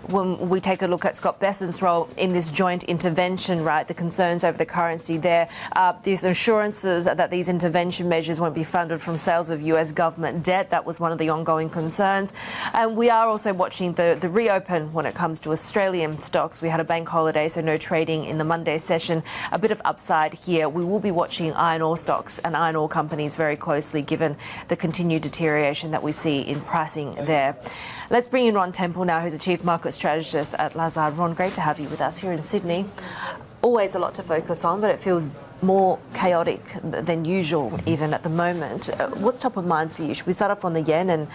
when we take a look at Scott Bessent's role in this joint intervention, right, the concerns over the currency there, these assurances that these intervention measures won't be funded from sales of US government debt. That was one of the ongoing concerns. And we are also watching the reopen when it comes to Australian stocks. We had a bank holiday, so no trading in the Monday session. A bit of upside here. We will be watching iron ore stocks and iron ore companies very closely, given the continued deterioration that we see in pricing there. Let's bring in Ron Temple now, who's a chief market strategist at Lazard. Ron, great to have you with us here in Sydney. Always a lot to focus on, but it feels more chaotic than usual even at the moment. What's top of mind for you? Should we start off on the yen and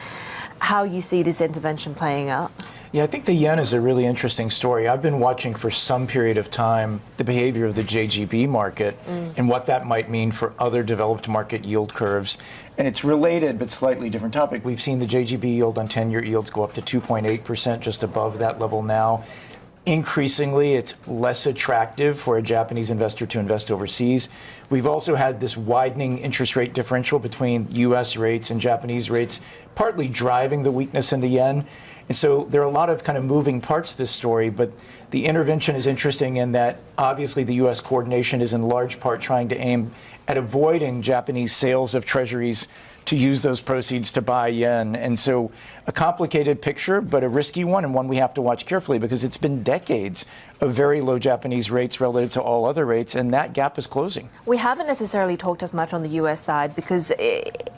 how you see this intervention playing out? Yeah, I think the yen is a really interesting story. I've been watching for some period of time the behavior of the JGB market and what that might mean for other developed market yield curves. And it's related, but slightly different topic. We've seen the JGB yield on 10-year yields go up to 2.8%, just above that level now. Increasingly, it's less attractive for a Japanese investor to invest overseas. We've also had this widening interest rate differential between U.S. rates and Japanese rates, partly driving the weakness in the yen. And so there are a lot of kind of moving parts to this story, but the intervention is interesting in that obviously the U.S. coordination is in large part trying to aim at avoiding Japanese sales of treasuries to use those proceeds to buy yen. And so a complicated picture, but a risky one, and one we have to watch carefully because it's been decades of very low Japanese rates relative to all other rates, and that gap is closing. We haven't necessarily talked as much on the US side because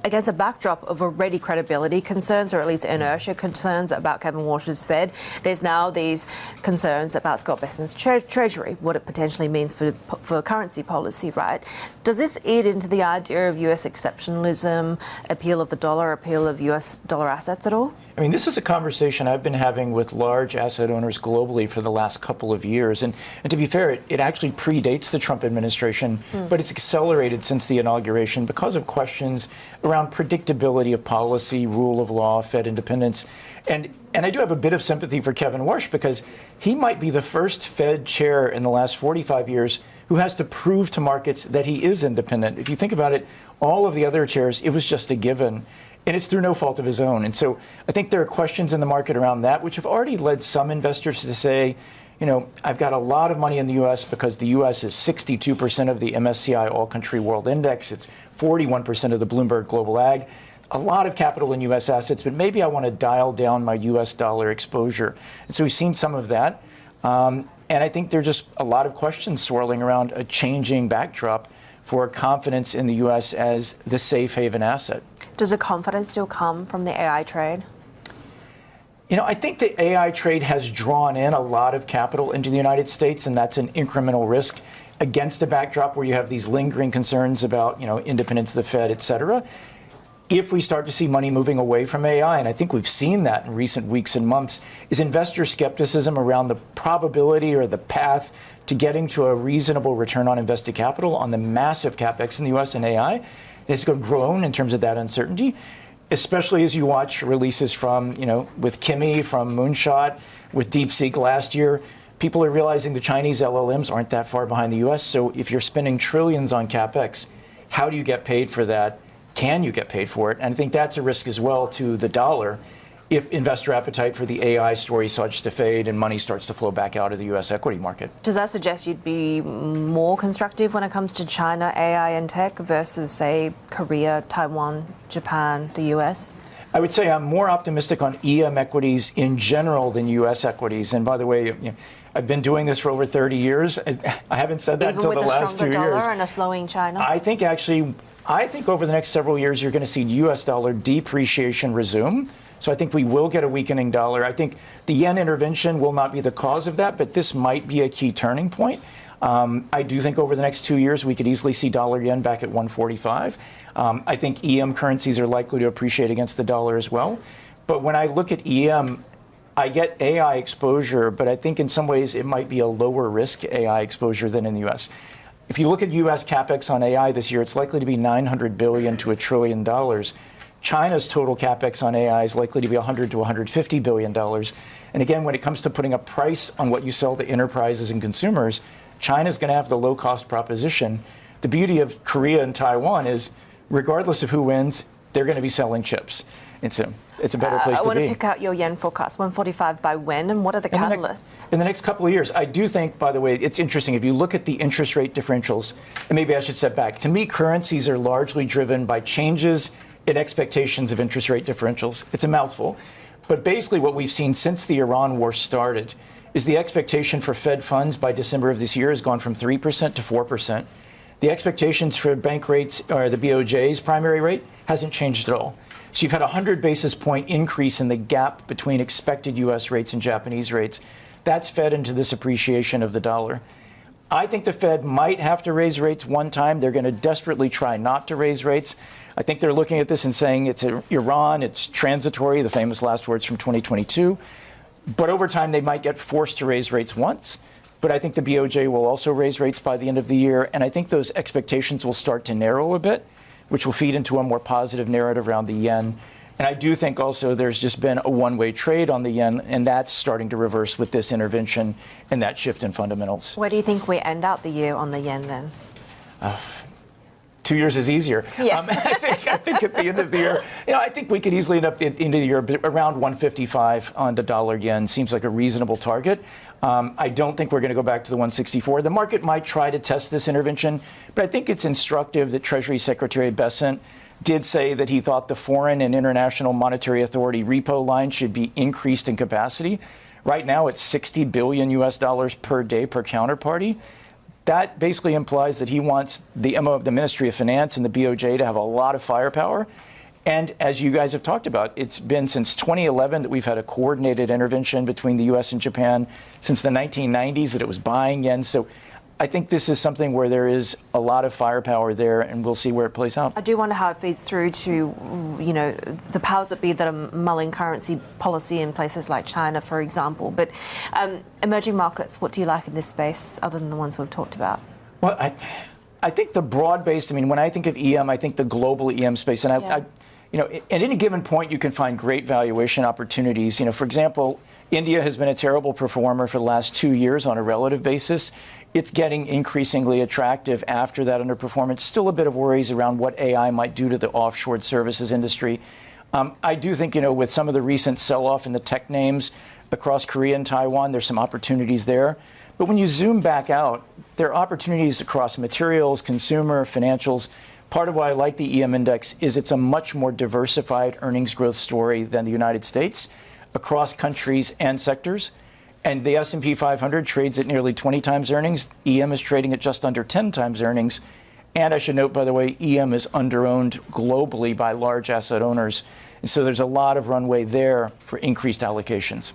against a backdrop of already credibility concerns, or at least inertia concerns about Kevin Walsh's Fed, there's now these concerns about Scott Bessent's Treasury, what it potentially means for currency policy, right? Does this eat into the idea of US exceptionalism, appeal of the dollar, appeal of US dollar assets at all? I mean, this is a conversation I've been having with large asset owners globally for the last couple of years. And to be fair, it actually predates the Trump administration, but it's accelerated since the inauguration because of questions around predictability of policy, rule of law, Fed independence. And I do have a bit of sympathy for Kevin Walsh because he might be the first Fed chair in the last 45 years who has to prove to markets that he is independent. If you think about it, all of the other chairs, it was just a given. And it's through no fault of his own. And so I think there are questions in the market around that, which have already led some investors to say, I've got a lot of money in the U.S. because the U.S. is 62% of the MSCI All Country World Index. It's 41% of the Bloomberg Global Ag. A lot of capital in U.S. assets, but maybe I want to dial down my U.S. dollar exposure. And so we've seen some of that. And I think there are just a lot of questions swirling around a changing backdrop for confidence in the U.S. as the safe haven asset. Does the confidence still come from the AI trade? I think the AI trade has drawn in a lot of capital into the United States, and that's an incremental risk against a backdrop where you have these lingering concerns about, independence of the Fed, et cetera. If we start to see money moving away from AI, and I think we've seen that in recent weeks and months, is investor skepticism around the probability or the path to getting to a reasonable return on invested capital on the massive capex in the U.S. and AI has grown in terms of that uncertainty, especially as you watch releases from, with Kimi, from Moonshot, with DeepSeek last year. People are realizing the Chinese LLMs aren't that far behind the U.S. So if you're spending trillions on capex, how do you get paid for that? Can you get paid for it? And I think that's a risk as well to the dollar if investor appetite for the AI story starts to fade and money starts to flow back out of the U.S. equity market. Does that suggest you'd be more constructive when it comes to China, AI, and tech versus, say, Korea, Taiwan, Japan, the U.S.? I would say I'm more optimistic on EM equities in general than U.S. equities. And by the way, I've been doing this for over 30 years. I haven't said that until the last 2 years. Even with a stronger dollar and a slowing China? I think over the next several years, you're going to see U.S. dollar depreciation resume. So I think we will get a weakening dollar. I think the yen intervention will not be the cause of that, but this might be a key turning point. I do think over the next 2 years, we could easily see dollar yen back at 145. I think EM currencies are likely to appreciate against the dollar as well. But when I look at EM, I get AI exposure, but I think in some ways it might be a lower risk AI exposure than in the U.S. If you look at U.S. capex on AI this year, it's likely to be $900 billion to $1 trillion. China's total capex on AI is likely to be $100 to $150 billion. And again, when it comes to putting a price on what you sell to enterprises and consumers, China's going to have the low-cost proposition. The beauty of Korea and Taiwan is, regardless of who wins, they're going to be selling chips. It's a better place to be. I want to pick out your yen forecast, 145 by when, and what are the catalysts? In the next couple of years. I do think, by the way, it's interesting. If you look at the interest rate differentials, and maybe I should step back. To me, currencies are largely driven by changes in expectations of interest rate differentials. It's a mouthful. But basically what we've seen since the Iran war started is the expectation for Fed funds by December of this year has gone from 3% to 4%. The expectations for bank rates, or the BOJ's primary rate, hasn't changed at all. So you've had a 100 basis point increase in the gap between expected U.S. rates and Japanese rates. That's fed into this appreciation of the dollar. I think the Fed might have to raise rates one time. They're going to desperately try not to raise rates. I think they're looking at this and saying it's Iran, it's transitory, the famous last words from 2022. But over time, they might get forced to raise rates once. But I think the BOJ will also raise rates by the end of the year. And I think those expectations will start to narrow a bit, which will feed into a more positive narrative around the yen. And I do think also there's just been a one-way trade on the yen, and that's starting to reverse with this intervention and that shift in fundamentals. Where do you think we end out the year on the yen then? 2 years is easier. Yeah. I think at the end of the year, I think we could easily end up at the end of the year around 155 on the dollar yen. Seems like a reasonable target. I don't think we're going to go back to the 164. The market might try to test this intervention, but I think it's instructive that Treasury Secretary Besant did say that he thought the foreign and international monetary authority repo line should be increased in capacity. Right now, it's $60 billion US dollars per day per counterparty. That basically implies that he wants the Ministry of Finance and the BOJ to have a lot of firepower. And as you guys have talked about, it's been since 2011 that we've had a coordinated intervention between the U.S. and Japan, since the 1990s that it was buying yen. So I think this is something where there is a lot of firepower there, and we'll see where it plays out. I do wonder how it feeds through to, the powers that be that are mulling currency policy in places like China, for example. But emerging markets, what do you like in this space, other than the ones we've talked about? Well, I think the broad-based, when I think of EM, I think the global EM space, and at any given point, you can find great valuation opportunities. For example, India has been a terrible performer for the last 2 years on a relative basis. It's getting increasingly attractive after that underperformance. Still a bit of worries around what AI might do to the offshore services industry. I do think, with some of the recent sell-off in the tech names across Korea and Taiwan, there's some opportunities there. But when you zoom back out, there are opportunities across materials, consumer, financials. Part of why I like the EM index is it's a much more diversified earnings growth story than the United States across countries and sectors. And the S&P 500 trades at nearly 20 times earnings. EM is trading at just under 10 times earnings. And I should note, by the way, EM is underowned globally by large asset owners. And so there's a lot of runway there for increased allocations.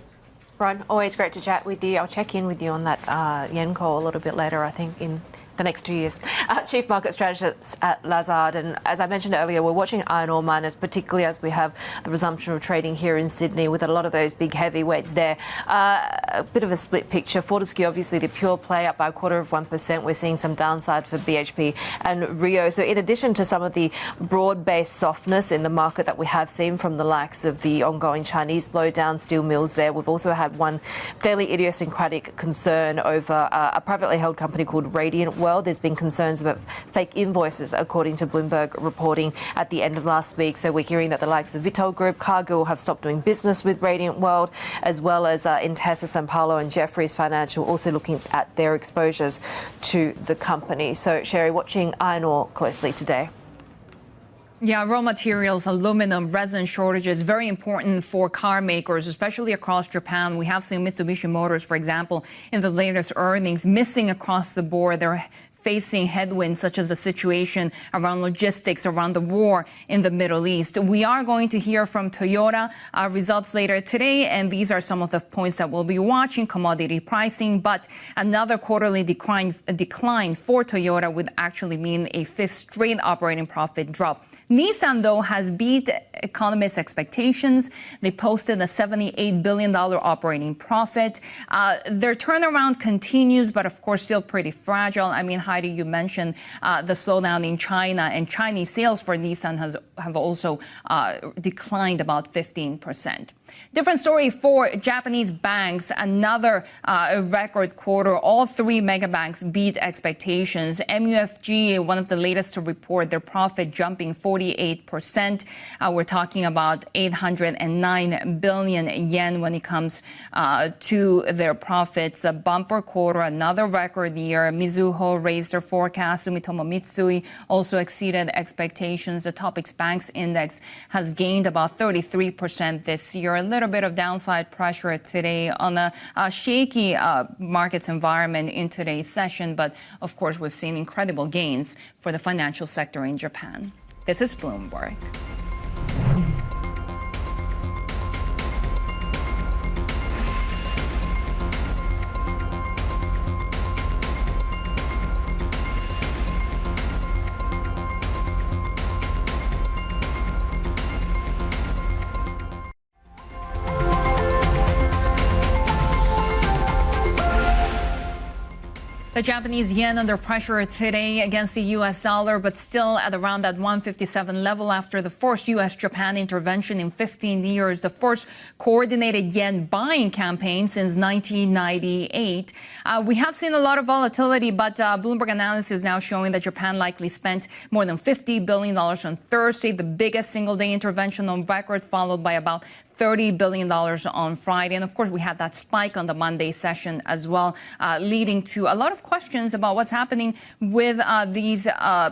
Ron, always great to chat with you. I'll check in with you on that yen call a little bit later, I think, in the next 2 years. Chief Market Strategist at Lazard. And as I mentioned earlier, we're watching iron ore miners, particularly as we have the resumption of trading here in Sydney with a lot of those big heavyweights there. A bit of a split picture. Fortescue, obviously, the pure play up by 0.25%. We're seeing some downside for BHP and Rio. So in addition to some of the broad-based softness in the market that we have seen from the likes of the ongoing Chinese slowdown, steel mills there, we've also had one fairly idiosyncratic concern over a privately held company called Radiant World. There's been concerns about fake invoices, according to Bloomberg reporting at the end of last week. So we're hearing that the likes of Vitol Group, Cargill have stopped doing business with Radiant World, as well as Intesa Sanpaolo and Jefferies Financial also looking at their exposures to the company. So, Shery, watching iron ore closely today. Yeah, raw materials, aluminum, resin shortages, very important for car makers, especially across Japan. We have seen Mitsubishi Motors, for example, in the latest earnings, missing across the board. They're facing headwinds such as the situation around logistics, around the war in the Middle East. We are going to hear from Toyota results later today, and these are some of the points that we'll be watching: commodity pricing, but another quarterly decline for Toyota would actually mean a fifth straight operating profit drop. Nissan, though, has beat economists' expectations. They posted a $78 billion operating profit. Their turnaround continues, but of course still pretty fragile. I mean, Heidi, you mentioned the slowdown in China, and Chinese sales for Nissan have also declined about 15%. Different story for Japanese banks. Another record quarter. All three mega banks beat expectations. MUFG, one of the latest to report, their profit jumping 48%. We're talking about 809 billion yen when it comes to their profits. A bumper quarter, another record year. Mizuho raised their forecast. Sumitomo Mitsui also exceeded expectations. The Topix Banks Index has gained about 33% this year. A little bit of downside pressure today on a shaky markets environment in today's session. But of course, we've seen incredible gains for the financial sector in Japan. This is Bloomberg. The Japanese yen under pressure today against the U.S. dollar, but still at around that 157 level after the first U.S.-Japan intervention in 15 years, the first coordinated yen buying campaign since 1998. We have seen a lot of volatility, but Bloomberg analysis is now showing that Japan likely spent more than $50 billion on Thursday, the biggest single-day intervention on record, followed by about $30 billion on Friday. And of course, we had that spike on the Monday session as well, leading to a lot of questions about what's happening with these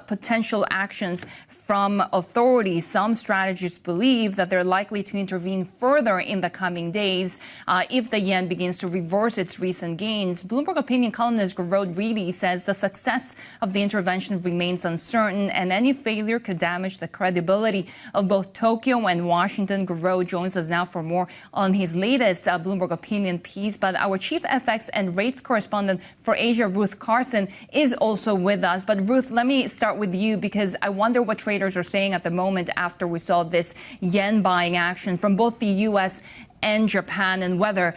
potential actions from authorities. Some strategists believe that they're likely to intervene further in the coming days if the yen begins to reverse its recent gains. Bloomberg Opinion columnist Garode Reedy says the success of the intervention remains uncertain, and any failure could damage the credibility of both Tokyo and Washington. Garode joins us now for more on his latest Bloomberg Opinion piece. But our chief FX and rates correspondent for Asia, Ruth Carson, is also with us. But Ruth, let me start with you, because I wonder what traders are saying at the moment after we saw this yen buying action from both the U.S. and Japan, and whether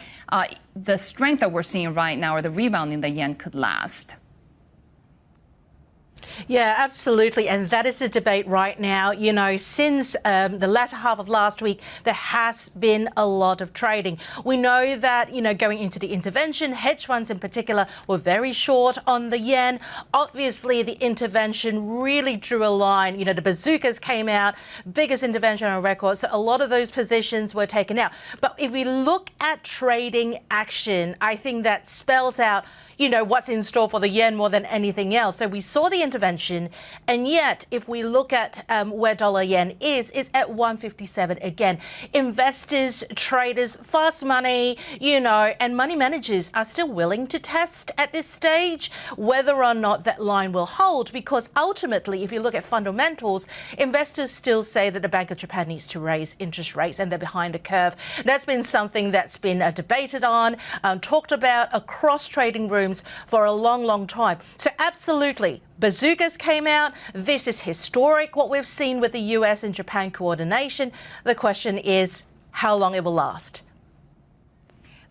the strength that we're seeing right now or the rebound in the yen could last. Yeah, absolutely. And that is the debate right now. You know, since the latter half of last week, there has been a lot of trading. We know that, you know, going into the intervention, hedge funds in particular were very short on the yen. Obviously, the intervention really drew a line. You know, the bazookas came out, biggest intervention on record. So a lot of those positions were taken out. But if we look at trading action, I think that spells out, you know, what's in store for the yen more than anything else. So we saw the intervention, and yet if we look at where dollar yen is at 157 again. Investors, traders, fast money, you know, and money managers are still willing to test at this stage whether or not that line will hold, because ultimately, if you look at fundamentals, investors still say that the Bank of Japan needs to raise interest rates and they're behind the curve. That's been something that's been debated on, talked about across trading rooms for a long, long time. So absolutely, bazookas came out. This is historic, what we've seen with the US and Japan coordination. The question is how long it will last.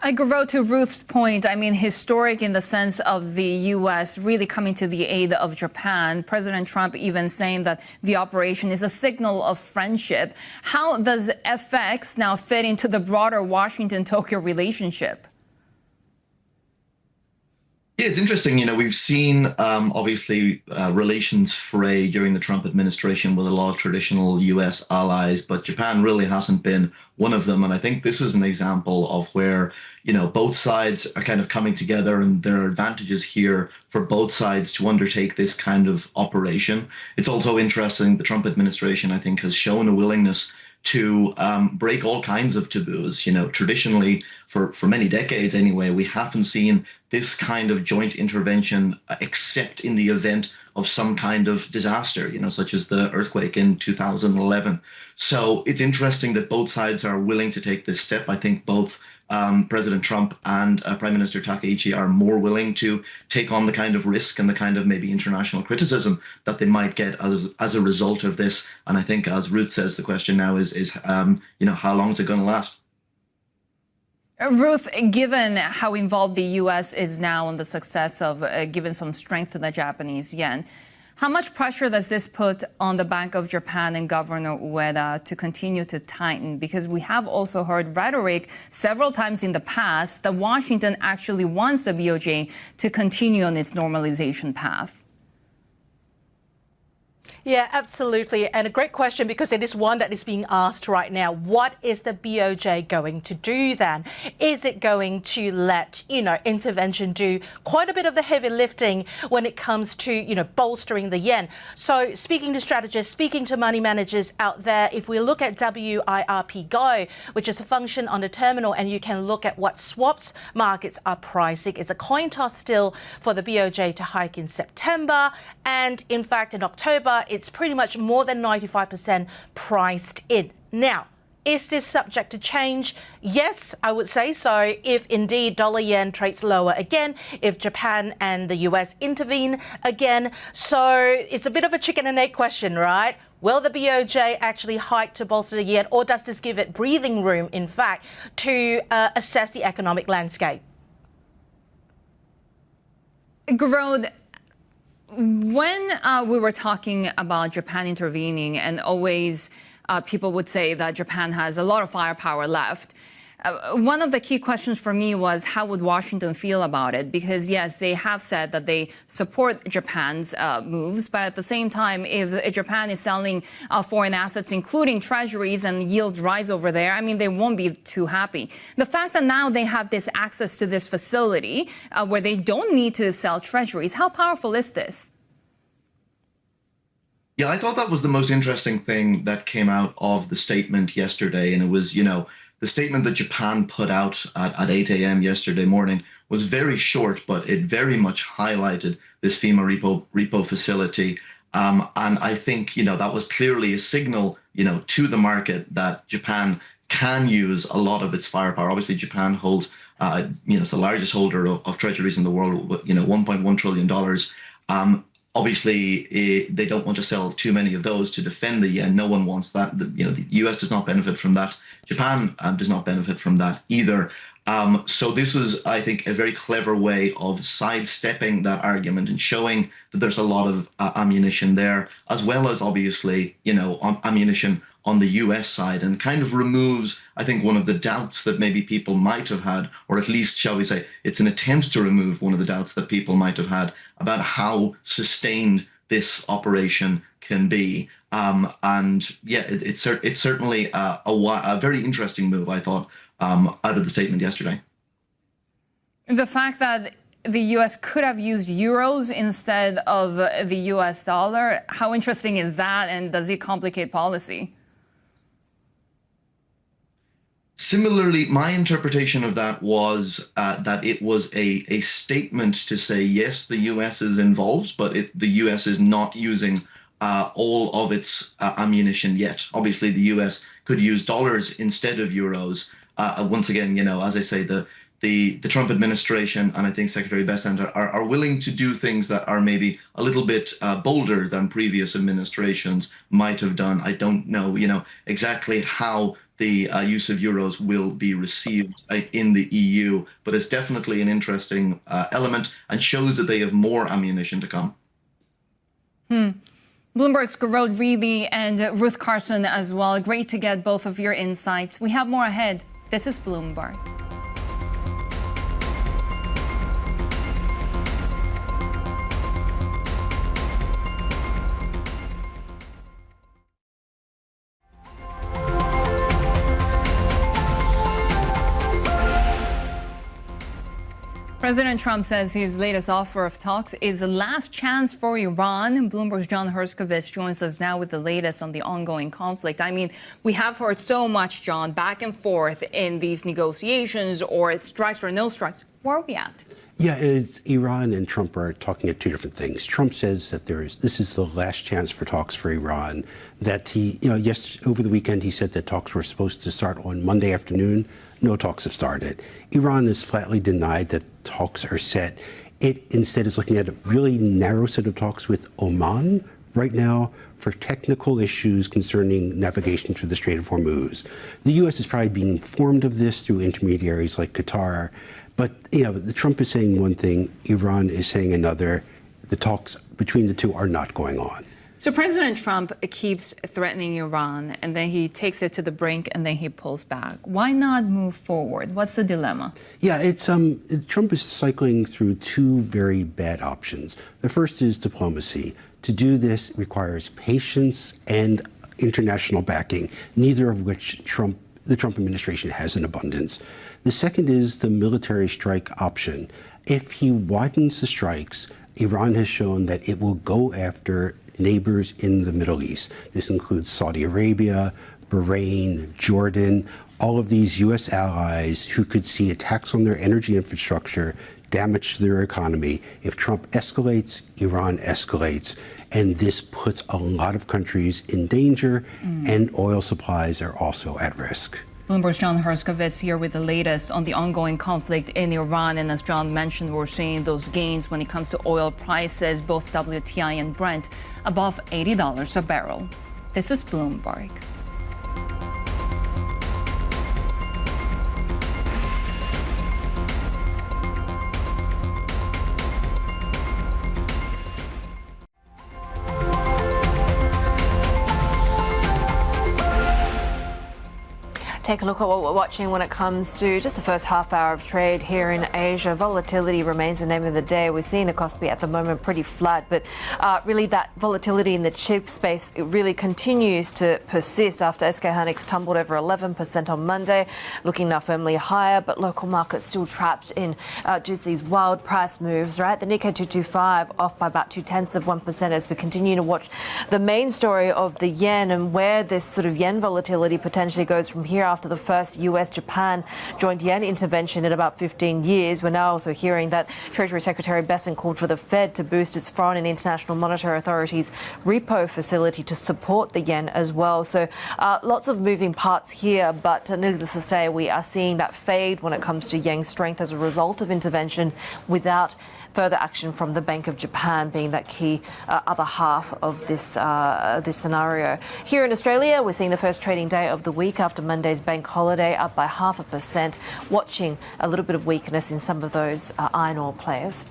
I go to Ruth's point. I mean, historic in the sense of the U.S. really coming to the aid of Japan. President Trump even saying that the operation is a signal of friendship. How does FX now fit into the broader Washington-Tokyo relationship? Yeah, it's interesting. You know, we've seen, obviously, relations fray during the Trump administration with a lot of traditional U.S. allies, but Japan really hasn't been one of them. And I think this is an example of where, you know, both sides are kind of coming together, and there are advantages here for both sides to undertake this kind of operation. It's also interesting, the Trump administration, I think, has shown a willingness to break all kinds of taboos. You know, traditionally, for many decades anyway, we haven't seen this kind of joint intervention except in the event of some kind of disaster, you know, such as the earthquake in 2011. So it's interesting that both sides are willing to take this step. I think both President Trump and Prime Minister Takaichi are more willing to take on the kind of risk and the kind of maybe international criticism that they might get as a result of this. And I think, as Ruth says, the question now is you know, how long is it going to last? Ruth, given how involved the U.S. is now in the success of giving some strength to the Japanese yen, how much pressure does this put on the Bank of Japan and Governor Ueda to continue to tighten? Because we have also heard rhetoric several times in the past that Washington actually wants the BOJ to continue on its normalization path. Yeah, absolutely. And a great question, because it is one that is being asked right now. What is the BOJ going to do then? Is it going to let, you know, intervention do quite a bit of the heavy lifting when it comes to, you know, bolstering the yen? So speaking to strategists, speaking to money managers out there, if we look at WIRP Go, which is a function on the terminal, and you can look at what swaps markets are pricing, it's a coin toss still for the BOJ to hike in September. And in fact, in October, it's pretty much more than 95% priced in. Now, is this subject to change? Yes, I would say so, if indeed dollar yen trades lower again, if Japan and the US intervene again. So it's a bit of a chicken and egg question, right? Will the BOJ actually hike to bolster the yen, or does this give it breathing room, in fact, to assess the economic landscape? Garode, when we were talking about Japan intervening, and always people would say that Japan has a lot of firepower left, one of the key questions for me was how would Washington feel about it? Because yes, they have said that they support Japan's moves, but at the same time, if Japan is selling foreign assets, including treasuries, and yields rise over there, I mean, they won't be too happy. The fact that now they have this access to this facility where they don't need to sell treasuries, how powerful is this? Yeah, I thought that was the most interesting thing that came out of the statement yesterday. And it was, you know, the statement that Japan put out at 8 a.m. yesterday morning was very short, but it very much highlighted this FEMA repo facility. And I think, you know, that was clearly a signal, you know, to the market that Japan can use a lot of its firepower. Obviously, Japan holds, you know, it's the largest holder of treasuries in the world, you know, $1.1 trillion. Obviously, they don't want to sell too many of those to defend the yen. No one wants that. You know, the U.S. does not benefit from that. Japan does not benefit from that either. So this is, I think, a very clever way of sidestepping that argument and showing that there's a lot of ammunition there, as well as obviously, ammunition on the US side, and kind of removes, I think, one of the doubts that maybe people might have had, or at least, shall we say, it's an attempt to remove one of the doubts that people might have had about how sustained this operation can be. And yeah, it's certainly a very interesting move, I thought, out of the statement yesterday. The fact that the U.S. could have used euros instead of the U.S. dollar, how interesting is that, and does it complicate policy? Similarly, my interpretation of that was that it was a statement to say, yes, the U.S. is involved, but the U.S. is not using all of its ammunition yet. Obviously, the U.S. could use dollars instead of euros. Once again, as I say, the Trump administration and I think Secretary Bessent are willing to do things that are maybe a little bit bolder than previous administrations might have done. I don't know, exactly how the use of euros will be received in the EU, but it's definitely an interesting element and shows that they have more ammunition to come. Bloomberg's Garode Reilly and Ruth Carson as well. Great to get both of your insights. We have more ahead. This is Bloomberg. President Trump says his latest offer of talks is the last chance for Iran. Bloomberg's John Herskovitz joins us now with the latest on the ongoing conflict. I mean, we have heard so much, John, back and forth in these negotiations, or it strikes or no strikes. Where are we at? Yeah, Iran and Trump are talking at two different things. Trump says that this is the last chance for talks for Iran. That over the weekend he said that talks were supposed to start on Monday afternoon. No talks have started. Iran has flatly denied that talks are set. It instead is looking at a really narrow set of talks with Oman right now for technical issues concerning navigation through the Strait of Hormuz. The U.S. is probably being informed of this through intermediaries like Qatar. But, Trump is saying one thing, Iran is saying another. The talks between the two are not going on. So President Trump keeps threatening Iran, and then he takes it to the brink, and then he pulls back. Why not move forward? What's the dilemma? Yeah, Trump is cycling through two very bad options. The first is diplomacy. To do this requires patience and international backing, neither of which the Trump administration has in abundance. The second is the military strike option. If he widens the strikes, Iran has shown that it will go after neighbors in the Middle East. This includes Saudi Arabia, Bahrain, Jordan, all of these U.S. allies who could see attacks on their energy infrastructure, damage to their economy. If Trump escalates, Iran escalates. And this puts a lot of countries in danger, and oil supplies are also at risk. Bloomberg's John Herskovitz here with the latest on the ongoing conflict in Iran. And as John mentioned, we're seeing those gains when it comes to oil prices, both WTI and Brent above $80 a barrel. This is Bloomberg. Take a look at what we're watching when it comes to just the first half hour of trade here in Asia. Volatility remains the name of the day. We're seeing the Kospi at the moment pretty flat, but really that volatility in the chip space, it really continues to persist after SK Hynix tumbled over 11% on Monday, looking now firmly higher, but local markets still trapped in just these wild price moves, right? The Nikkei 225 off by about 0.2% as we continue to watch the main story of the yen and where this sort of yen volatility potentially goes from here after the first US-Japan joint yen intervention in about 15 years. We're now also hearing that Treasury Secretary Bessent called for the Fed to boost its foreign and international monetary authorities repo facility to support the yen as well. So lots of moving parts here, but needless to say, we are seeing that fade when it comes to yen strength as a result of intervention without further action from the Bank of Japan being that key other half of this scenario. Here in Australia, we're seeing the first trading day of the week after Monday's bank holiday, up by 0.5%, watching a little bit of weakness in some of those iron ore players.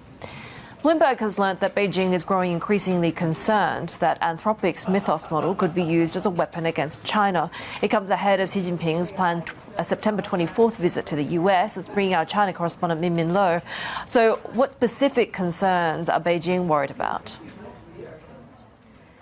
Bloomberg has learnt that Beijing is growing increasingly concerned that Anthropic's Mythos model could be used as a weapon against China. It comes ahead of Xi Jinping's planned September 24th visit to the US. Let's bring our China correspondent Min Lo. So what specific concerns are Beijing worried about?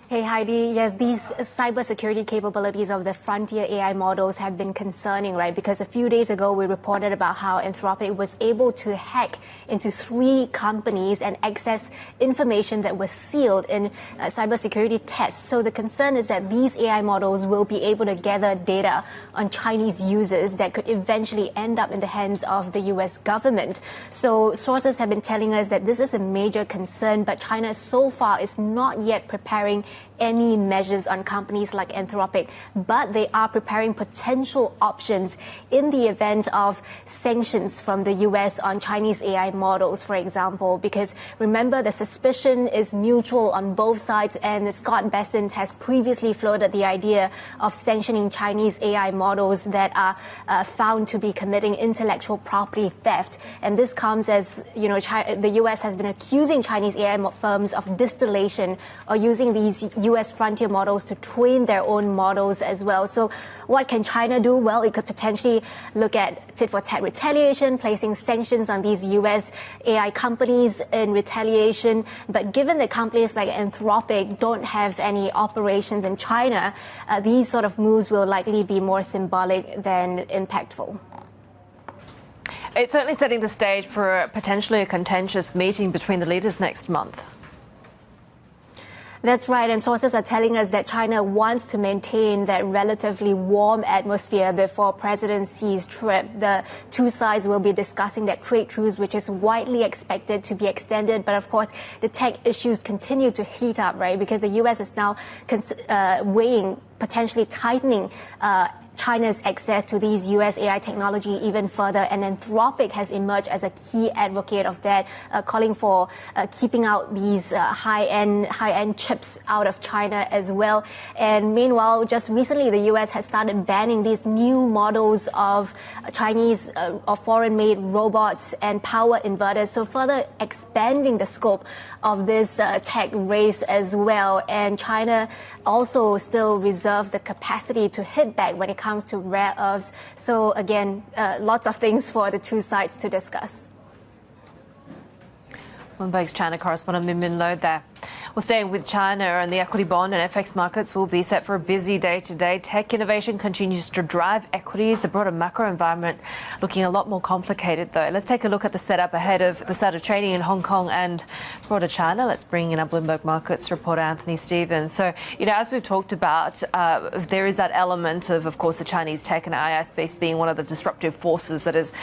Hey Heidi, yes, these cybersecurity capabilities of the frontier AI models have been concerning, right? Because a few days ago we reported about how Anthropic was able to hack into 3 companies and access information that was sealed in cybersecurity tests. So the concern is that these AI models will be able to gather data on Chinese users that could eventually end up in the hands of the US government. So sources have been telling us that this is a major concern, but China so far is not yet preparing any measures on companies like Anthropic, but they are preparing potential options in the event of sanctions from the US on Chinese AI models, for example, because remember, the suspicion is mutual on both sides, and Scott Bessent has previously floated the idea of sanctioning Chinese AI models that are found to be committing intellectual property theft. And this comes as, you know, the US has been accusing Chinese AI firms of distillation or using these US frontier models to train their own models as well. So what can China do? Well, it could potentially look at tit-for-tat retaliation, placing sanctions on these US AI companies in retaliation. But given that companies like Anthropic don't have any operations in China, these sort of moves will likely be more symbolic than impactful. It's certainly setting the stage for potentially a contentious meeting between the leaders next month. That's right, and sources are telling us that China wants to maintain that relatively warm atmosphere before President Xi's trip. The two sides will be discussing that trade truce, which is widely expected to be extended. But of course, the tech issues continue to heat up, right? Because the US is now weighing potentially tightening China's access to these US AI technology even further, and Anthropic has emerged as a key advocate of that, calling for keeping out these high-end chips out of China as well. And meanwhile, just recently, the US has started banning these new models of Chinese or foreign-made robots and power inverters, so further expanding the scope of this tech race as well. And China also still reserves the capacity to hit back when it comes to rare earths. So again, lots of things for the two sides to discuss. Bloomberg's China correspondent Min Lo there. Well, staying with China, and the equity bond and FX markets will be set for a busy day today. Tech innovation continues to drive equities. The broader macro environment looking a lot more complicated, though. Let's take a look at the setup ahead of the start of trading in Hong Kong and broader China. Let's bring in our Bloomberg Markets reporter, Anthony Stevens. So, you know, as we've talked about, there is that element of course, the Chinese tech and AI space being one of the disruptive forces that has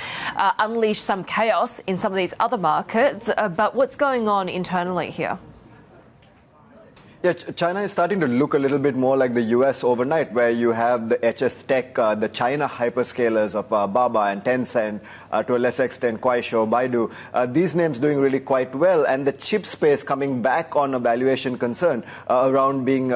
unleashed some chaos in some of these other markets. But what's going on internally here? Yeah, China is starting to look a little bit more like the US overnight, where you have the HS Tech, the China hyperscalers of Baba and Tencent, to a lesser extent Kuaishou, Baidu. These names doing really quite well, and the chip space coming back on a valuation concern around being,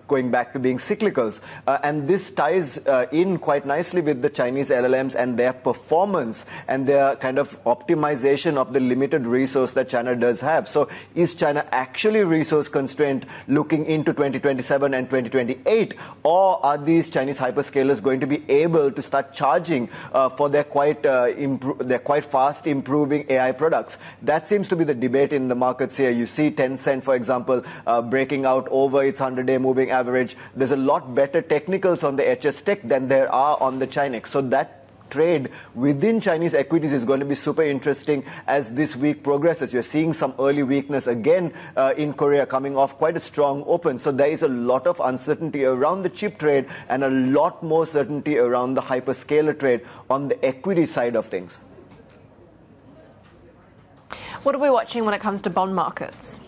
going back to being cyclicals. And this ties in quite nicely with the Chinese LLMs and their performance and their kind of optimization of the limited resource that China does have. So is China actually resource constrained looking into 2027 and 2028, or are these Chinese hyperscalers going to be able to start charging for their quite fast improving AI products? That seems to be the debate in the markets here. You see Tencent, for example, breaking out over its 100-day moving average. There's a lot better technicals on the HS Tech than there are on the Chinex. So that trade within Chinese equities is going to be super interesting as this week progresses. You're seeing some early weakness again in Korea, coming off quite a strong open. So there is a lot of uncertainty around the chip trade and a lot more certainty around the hyperscaler trade on the equity side of things. What are we watching when it comes to bond markets?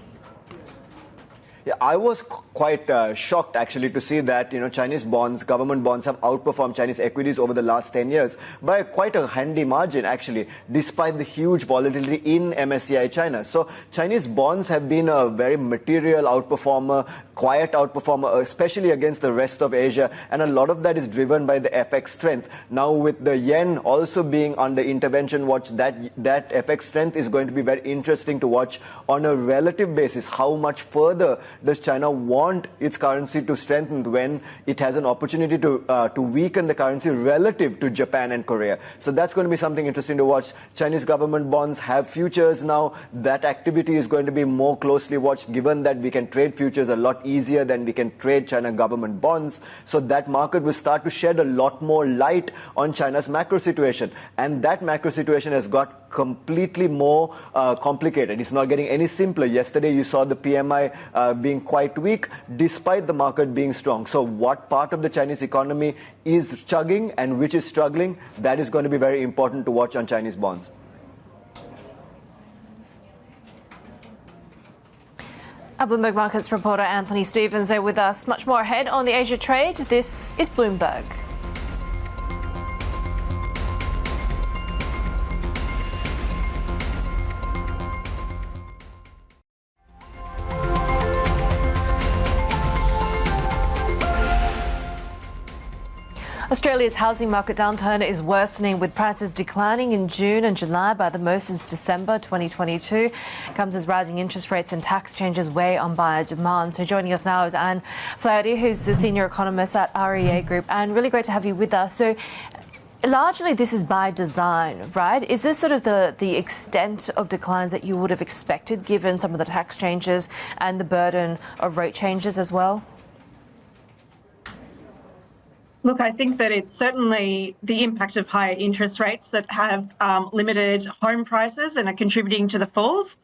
Yeah, I was quite shocked actually to see that Chinese bonds, government bonds, have outperformed Chinese equities over the last 10 years by quite a handy margin actually, despite the huge volatility in MSCI China. So Chinese bonds have been a very material outperformer, quiet outperformer, especially against the rest of Asia, and a lot of that is driven by the FX strength. Now with the yen also being under intervention watch, that FX strength is going to be very interesting to watch on a relative basis. How much further does China want its currency to strengthen when it has an opportunity to weaken the currency relative to Japan and Korea? So that's going to be something interesting to watch. Chinese government bonds have futures now. That activity is going to be more closely watched, given that we can trade futures a lot easier than we can trade China government bonds. So that market will start to shed a lot more light on China's macro situation. And that macro situation has got completely more complicated. It's not getting any simpler. Yesterday you saw the PMI being quite weak despite the market being strong. So what part of the Chinese economy is chugging and which is struggling, that is going to be very important to watch on Chinese bonds. Our Bloomberg Markets reporter Anthony Stevens there with us. Much more ahead on the Asia trade. This is Bloomberg. Australia's housing market downturn is worsening, with prices declining in June and July by the most since December 2022. Comes as rising interest rates and tax changes weigh on buyer demand. So joining us now is Flaherty, who's the senior economist at REA Group. And really great to have you with us. So largely this is by design, right? Is this sort of the extent of declines that you would have expected given some of the tax changes and the burden of rate changes as well? Look, I think that it's certainly the impact of higher interest rates that have limited home prices and are contributing to the falls.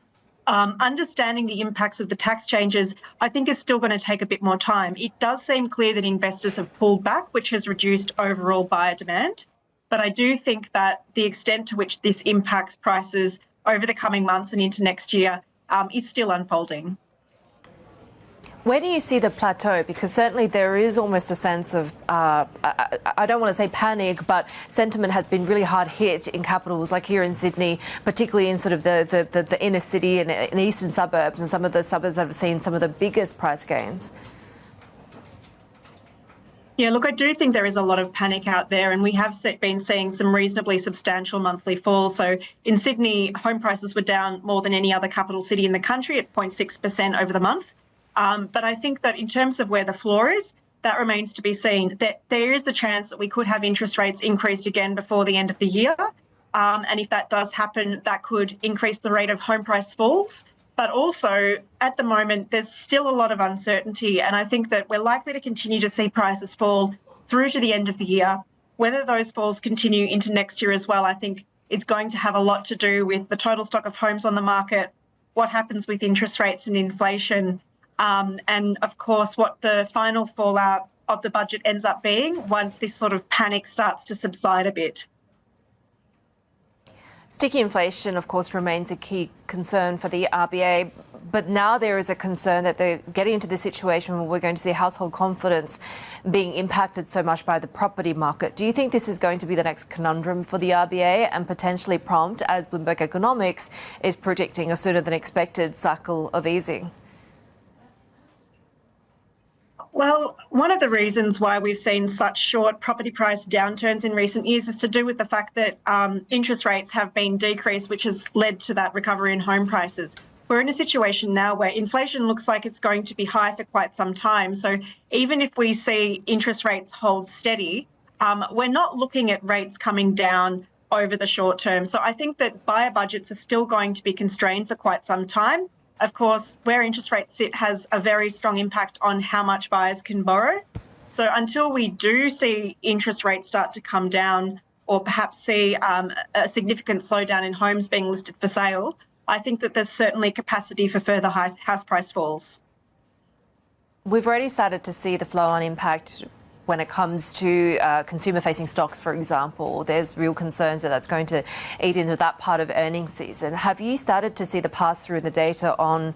Understanding the impacts of the tax changes, I think, is still going to take a bit more time. It does seem clear that investors have pulled back, which has reduced overall buyer demand. But I do think that the extent to which this impacts prices over the coming months and into next year is still unfolding. Where do you see the plateau? Because certainly there is almost a sense of, I don't want to say panic, but sentiment has been really hard hit in capitals like here in Sydney, particularly in sort of the inner city and in eastern suburbs and some of the suburbs that have seen some of the biggest price gains. Yeah, look, I do think there is a lot of panic out there, and we have been seeing some reasonably substantial monthly falls. So in Sydney, home prices were down more than any other capital city in the country at 0.6% over the month. But I think that in terms of where the floor is, that remains to be seen. That there is the chance that we could have interest rates increased again before the end of the year. And if that does happen, that could increase the rate of home price falls. But also, at the moment, there's still a lot of uncertainty. And I think that we're likely to continue to see prices fall through to the end of the year. Whether those falls continue into next year as well, I think it's going to have a lot to do with the total stock of homes on the market, what happens with interest rates and inflation, and of course, what the final fallout of the budget ends up being once this sort of panic starts to subside a bit. Sticky inflation, of course, remains a key concern for the RBA, but now there is a concern that they're getting into this situation where we're going to see household confidence being impacted so much by the property market. Do you think this is going to be the next conundrum for the RBA and potentially prompt, as Bloomberg Economics is predicting, a sooner than expected cycle of easing? Well, one of the reasons why we've seen such short property price downturns in recent years is to do with the fact that interest rates have been decreased, which has led to that recovery in home prices. We're in a situation now where inflation looks like it's going to be high for quite some time. So even if we see interest rates hold steady, we're not looking at rates coming down over the short term. So I think that buyer budgets are still going to be constrained for quite some time. Of course, where interest rates sit has a very strong impact on how much buyers can borrow. So until we do see interest rates start to come down, or perhaps see a significant slowdown in homes being listed for sale, I think that there's certainly capacity for further house price falls. We've already started to see the flow-on impact when it comes to consumer-facing stocks, for example. There's real concerns that that's going to eat into that part of earnings season. Have you started to see the pass-through in the data on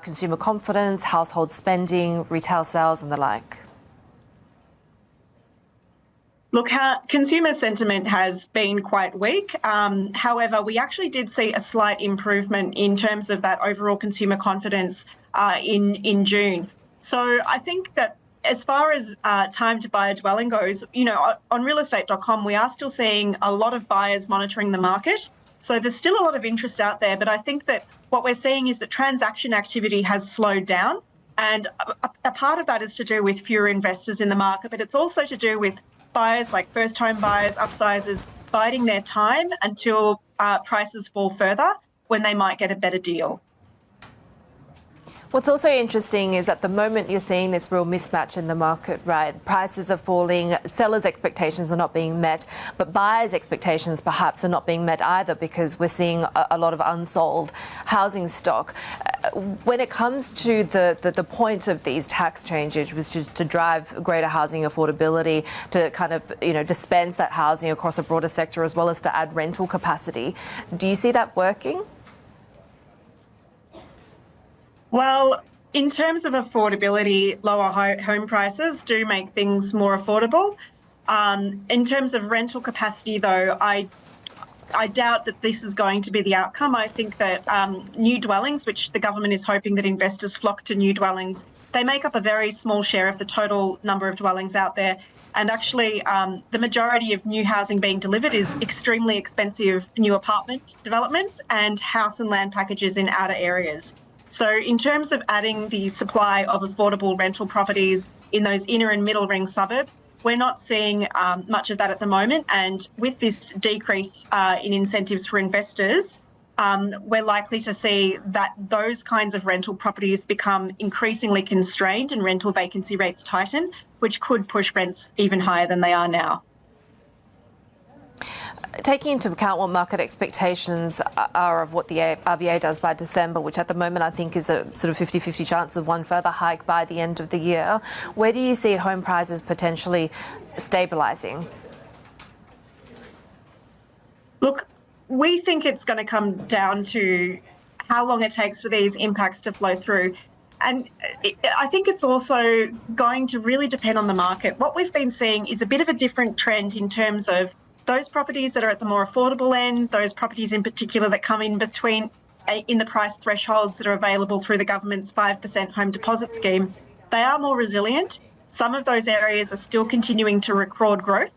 consumer confidence, household spending, retail sales and the like? Look, consumer sentiment has been quite weak. However, we actually did see a slight improvement in terms of that overall consumer confidence in June. So I think that as far as time to buy a dwelling goes, you know, on realestate.com, we are still seeing a lot of buyers monitoring the market. So there's still a lot of interest out there. But I think that what we're seeing is that transaction activity has slowed down. And a part of that is to do with fewer investors in the market, but it's also to do with buyers like first home buyers, upsizers, biding their time until prices fall further when they might get a better deal. What's also interesting is at the moment you're seeing this real mismatch in the market, right? Prices are falling, sellers' expectations are not being met, but buyers' expectations perhaps are not being met either because we're seeing a lot of unsold housing stock. When it comes to the point of these tax changes, which is to drive greater housing affordability, to kind of, you know, dispense that housing across a broader sector as well as to add rental capacity, do you see that working? Well, in terms of affordability, lower home prices do make things more affordable. In terms of rental capacity, though, I doubt that this is going to be the outcome. I think that new dwellings, which the government is hoping that investors flock to new dwellings, they make up a very small share of the total number of dwellings out there. And actually, the majority of new housing being delivered is extremely expensive new apartment developments and house and land packages in outer areas. So in terms of adding the supply of affordable rental properties in those inner and middle ring suburbs, we're not seeing much of that at the moment. And with this decrease in incentives for investors, we're likely to see that those kinds of rental properties become increasingly constrained and rental vacancy rates tighten, which could push rents even higher than they are now. Taking into account what market expectations are of what the RBA does by December, which at the moment I think is a sort of 50-50 chance of one further hike by the end of the year, where do you see home prices potentially stabilising? Look, we think it's going to come down to how long it takes for these impacts to flow through. And I think it's also going to really depend on the market. What we've been seeing is a bit of a different trend in terms of those properties that are at the more affordable end, those properties in particular that come in between in the price thresholds that are available through the government's 5% home deposit scheme, they are more resilient. Some of those areas are still continuing to record growth,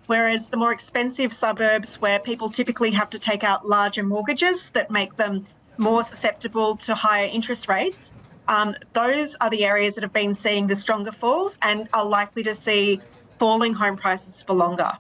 whereas the more expensive suburbs where people typically have to take out larger mortgages that make them more susceptible to higher interest rates, those are the areas that have been seeing the stronger falls and are likely to see falling home prices for longer.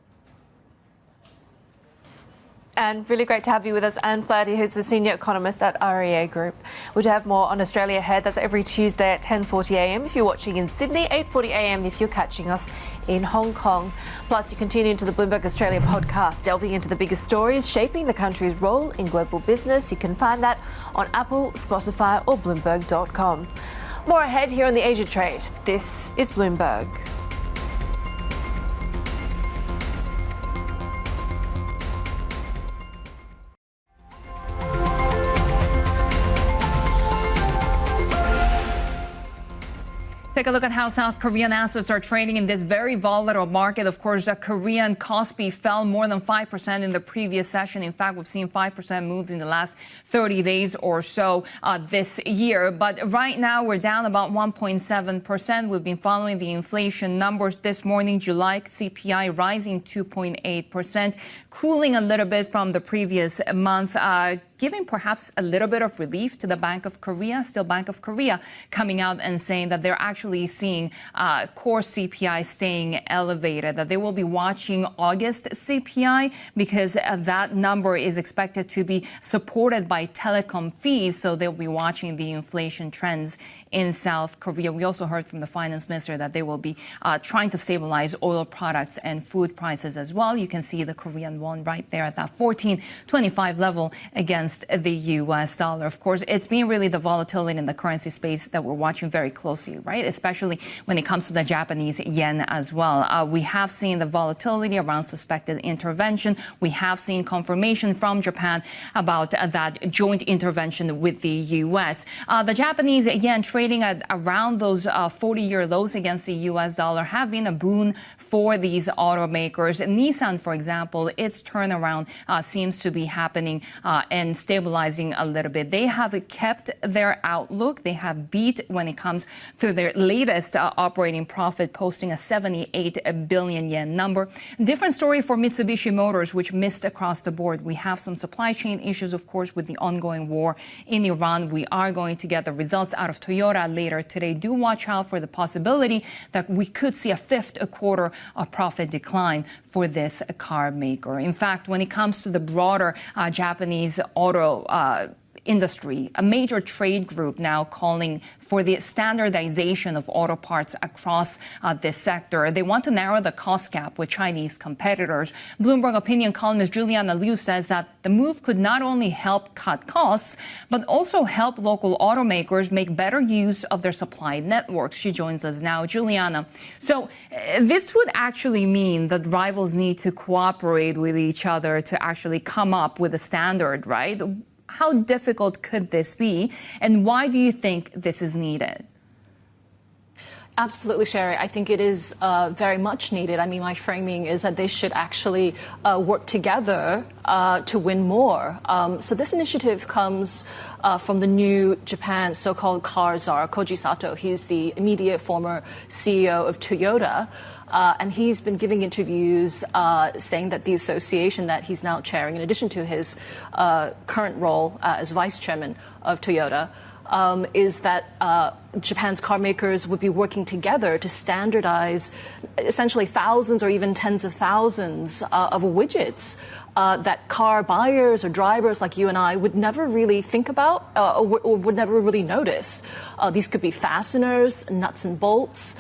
And really great to have you with us, Anne Flaherty, who's the senior economist at REA Group. We'll have more on Australia Ahead. That's every Tuesday at 10:40am if you're watching in Sydney, 8:40am if you're catching us in Hong Kong. Plus, you can tune into the Bloomberg Australia podcast, delving into the biggest stories shaping the country's role in global business. You can find that on Apple, Spotify or Bloomberg.com. More ahead here on the Asia Trade. This is Bloomberg. Take a look at how South Korean assets are trading in this very volatile market. Of course, the Korean Kospi fell more than 5% in the previous session. In fact, we've seen 5% moves in the last 30 days or so this year. But right now, we're down about 1.7%. We've been following the inflation numbers this morning. July CPI rising 2.8%, cooling a little bit from the previous month, giving perhaps a little bit of relief to the Bank of Korea. Still, Bank of Korea coming out and saying that they're actually seeing core CPI staying elevated, that they will be watching August CPI because that number is expected to be supported by telecom fees. So they'll be watching the inflation trends in South Korea. We also heard from the finance minister that they will be trying to stabilize oil products and food prices as well. You can see the Korean won right there at that 14.25 level against against the U.S. dollar. Of course, it's been really the volatility in the currency space that we're watching very closely, right? Especially when it comes to the Japanese yen as well. We have seen the volatility around suspected intervention. We have seen confirmation from Japan about that joint intervention with the U.S. The Japanese yen trading at around those 40-year lows against the U.S. dollar have been a boon for these automakers. Nissan, for example, its turnaround seems to be happening and stabilizing a little bit. They have kept their outlook. They have beat when it comes to their latest operating profit, posting a 78 billion yen number. Different story for Mitsubishi Motors, which missed across the board. We have some supply chain issues, of course, with the ongoing war in Iran. We are going to get the results out of Toyota later today. Do watch out for the possibility that we could see a fifth quarter of profit decline for this car maker. In fact, when it comes to the broader Japanese auto industry, a major trade group now calling for the standardization of auto parts across this sector. They want to narrow the cost gap with Chinese competitors. Bloomberg Opinion columnist Juliana Liu says that the move could not only help cut costs, but also help local automakers make better use of their supply networks. She joins us now. Juliana, so this would actually mean that rivals need to cooperate with each other to actually come up with a standard, right? How difficult could this be, and why do you think this is needed? Absolutely, Shery. I think it is very much needed. I mean, my framing is that they should actually work together to win more. So this initiative comes from the new Japan so-called car czar, Koji Sato. He's the immediate former CEO of Toyota. And he's been giving interviews saying that the association that he's now chairing, in addition to his current role as vice chairman of Toyota, is that Japan's car makers would be working together to standardize essentially thousands or even tens of thousands of widgets that car buyers or drivers like you and I would never really think about or would never really notice. These could be fasteners, nuts and bolts.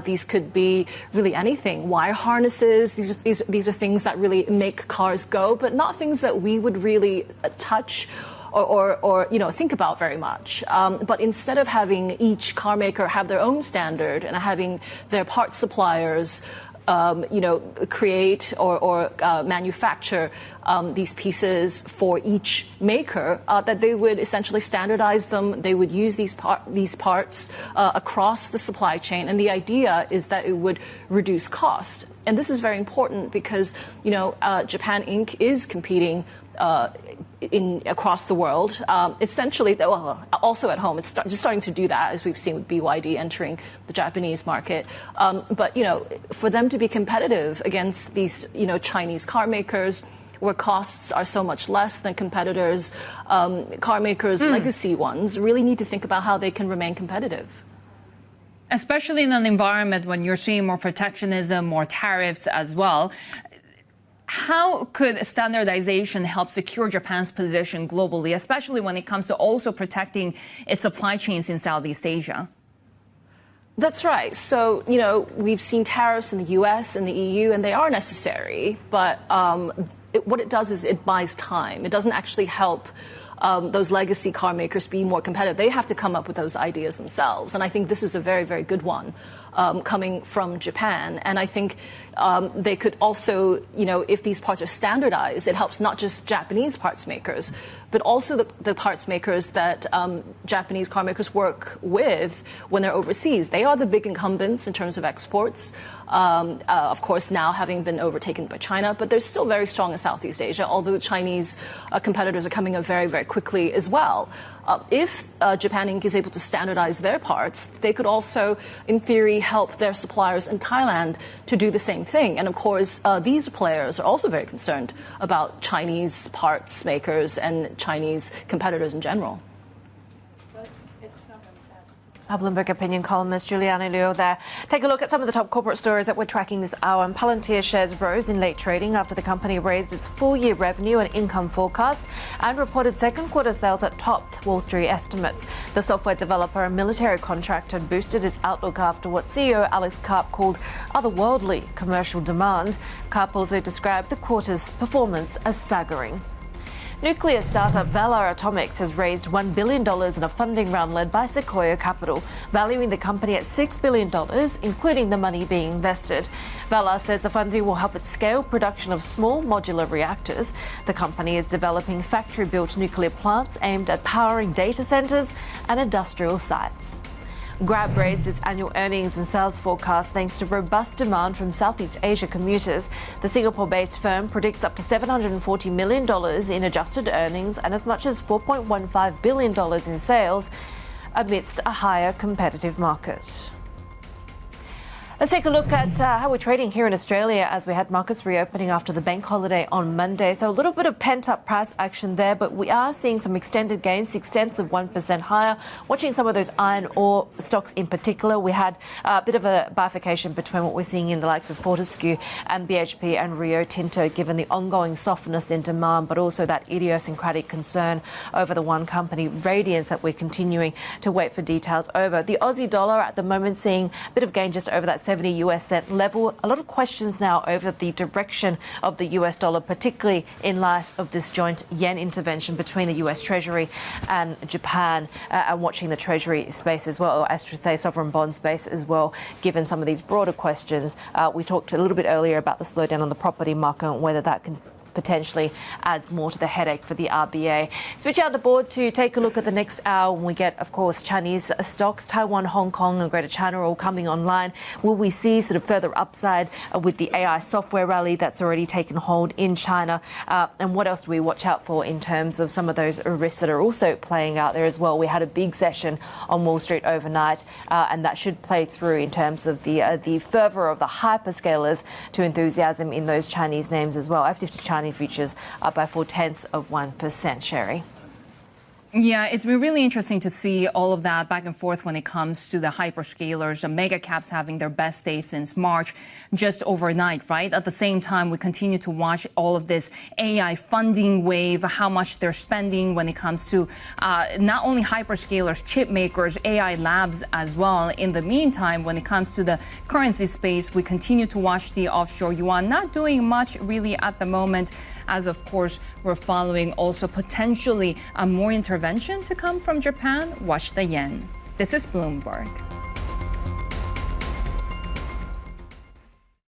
These could be really anything. Wire harnesses. These are things that really make cars go, but not things that we would really touch or think about very much. But instead of having each car maker have their own standard and having their parts suppliers create or manufacture these pieces for each maker, that they would essentially standardize them. They would use these parts across the supply chain. And the idea is that it would reduce cost. And this is very important because, Japan Inc. is competing across the world, essentially, also at home. It's just starting to do that, as we've seen with BYD entering the Japanese market. But, for them to be competitive against these, Chinese car makers, where costs are so much less than competitors, car makers, legacy ones, really need to think about how they can remain competitive. Especially in an environment when you're seeing more protectionism, more tariffs as well. How could standardization help secure Japan's position globally, especially when it comes to also protecting its supply chains in Southeast Asia? That's right. So, we've seen tariffs in the U.S. and the EU, and they are necessary. But what it does is it buys time. It doesn't actually help those legacy car makers be more competitive. They have to come up with those ideas themselves. And I think this is a very, very good one coming from Japan. And I think they could also, if these parts are standardized, it helps not just Japanese parts makers, but also the parts makers that Japanese car makers work with when they're overseas. They are the big incumbents in terms of exports. Of course, now having been overtaken by China, but they're still very strong in Southeast Asia, although Chinese competitors are coming up very, very quickly as well. If Japan Inc. is able to standardize their parts, they could also, in theory, help their suppliers in Thailand to do the same thing. And of course, these players are also very concerned about Chinese parts makers and Chinese competitors in general. Our Bloomberg Opinion columnist Juliana Liu there. Take a look at some of the top corporate stories that we're tracking this hour. And Palantir shares rose in late trading after the company raised its full-year revenue and income forecasts and reported second quarter sales that topped Wall Street estimates. The software developer and military contractor boosted its outlook after what CEO Alex Karp called otherworldly commercial demand. Karp also described the quarter's performance as staggering. Nuclear startup Valar Atomics has raised $1 billion in a funding round led by Sequoia Capital, valuing the company at $6 billion, including the money being invested. Valar says the funding will help it scale production of small modular reactors. The company is developing factory-built nuclear plants aimed at powering data centres and industrial sites. Grab raised its annual earnings and sales forecast thanks to robust demand from Southeast Asia commuters. The Singapore-based firm predicts up to $740 million in adjusted earnings and as much as $4.15 billion in sales amidst a higher competitive market. Let's take a look at how we're trading here in Australia as we had markets reopening after the bank holiday on Monday. So a little bit of pent-up price action there, but we are seeing some extended gains, 0.6% higher. Watching some of those iron ore stocks in particular, we had a bit of a bifurcation between what we're seeing in the likes of Fortescue and BHP and Rio Tinto, given the ongoing softness in demand, but also that idiosyncratic concern over the one company, Radiance, that we're continuing to wait for details over. The Aussie dollar at the moment seeing a bit of gain just over that 70 US cent level. A lot of questions now over the direction of the US dollar, particularly in light of this joint yen intervention between the US Treasury and Japan, and watching the Treasury space as well, or as to say sovereign bond space as well, given some of these broader questions. We talked a little bit earlier about the slowdown on the property market and whether that can potentially adds more to the headache for the RBA. Switch out the board to take a look at the next hour when we get, of course, Chinese stocks. Taiwan, Hong Kong and Greater China all coming online. Will we see sort of further upside with the AI software rally that's already taken hold in China? And what else do we watch out for in terms of some of those risks that are also playing out there as well? We had a big session on Wall Street overnight, and that should play through in terms of the fervour of the hyperscalers to enthusiasm in those Chinese names as well. F50 Chinese futures up by 0.4%, Shery. Yeah, it's been really interesting to see all of that back and forth when it comes to the hyperscalers, the mega caps having their best day since March, just overnight, right? At the same time, we continue to watch all of this AI funding wave, how much they're spending when it comes to not only hyperscalers, chip makers, AI labs as well. In the meantime, when it comes to the currency space, we continue to watch the offshore yuan, not doing much really at the moment, as of course, we're following also potentially more intervention to come from Japan. Watch the yen. This is Bloomberg.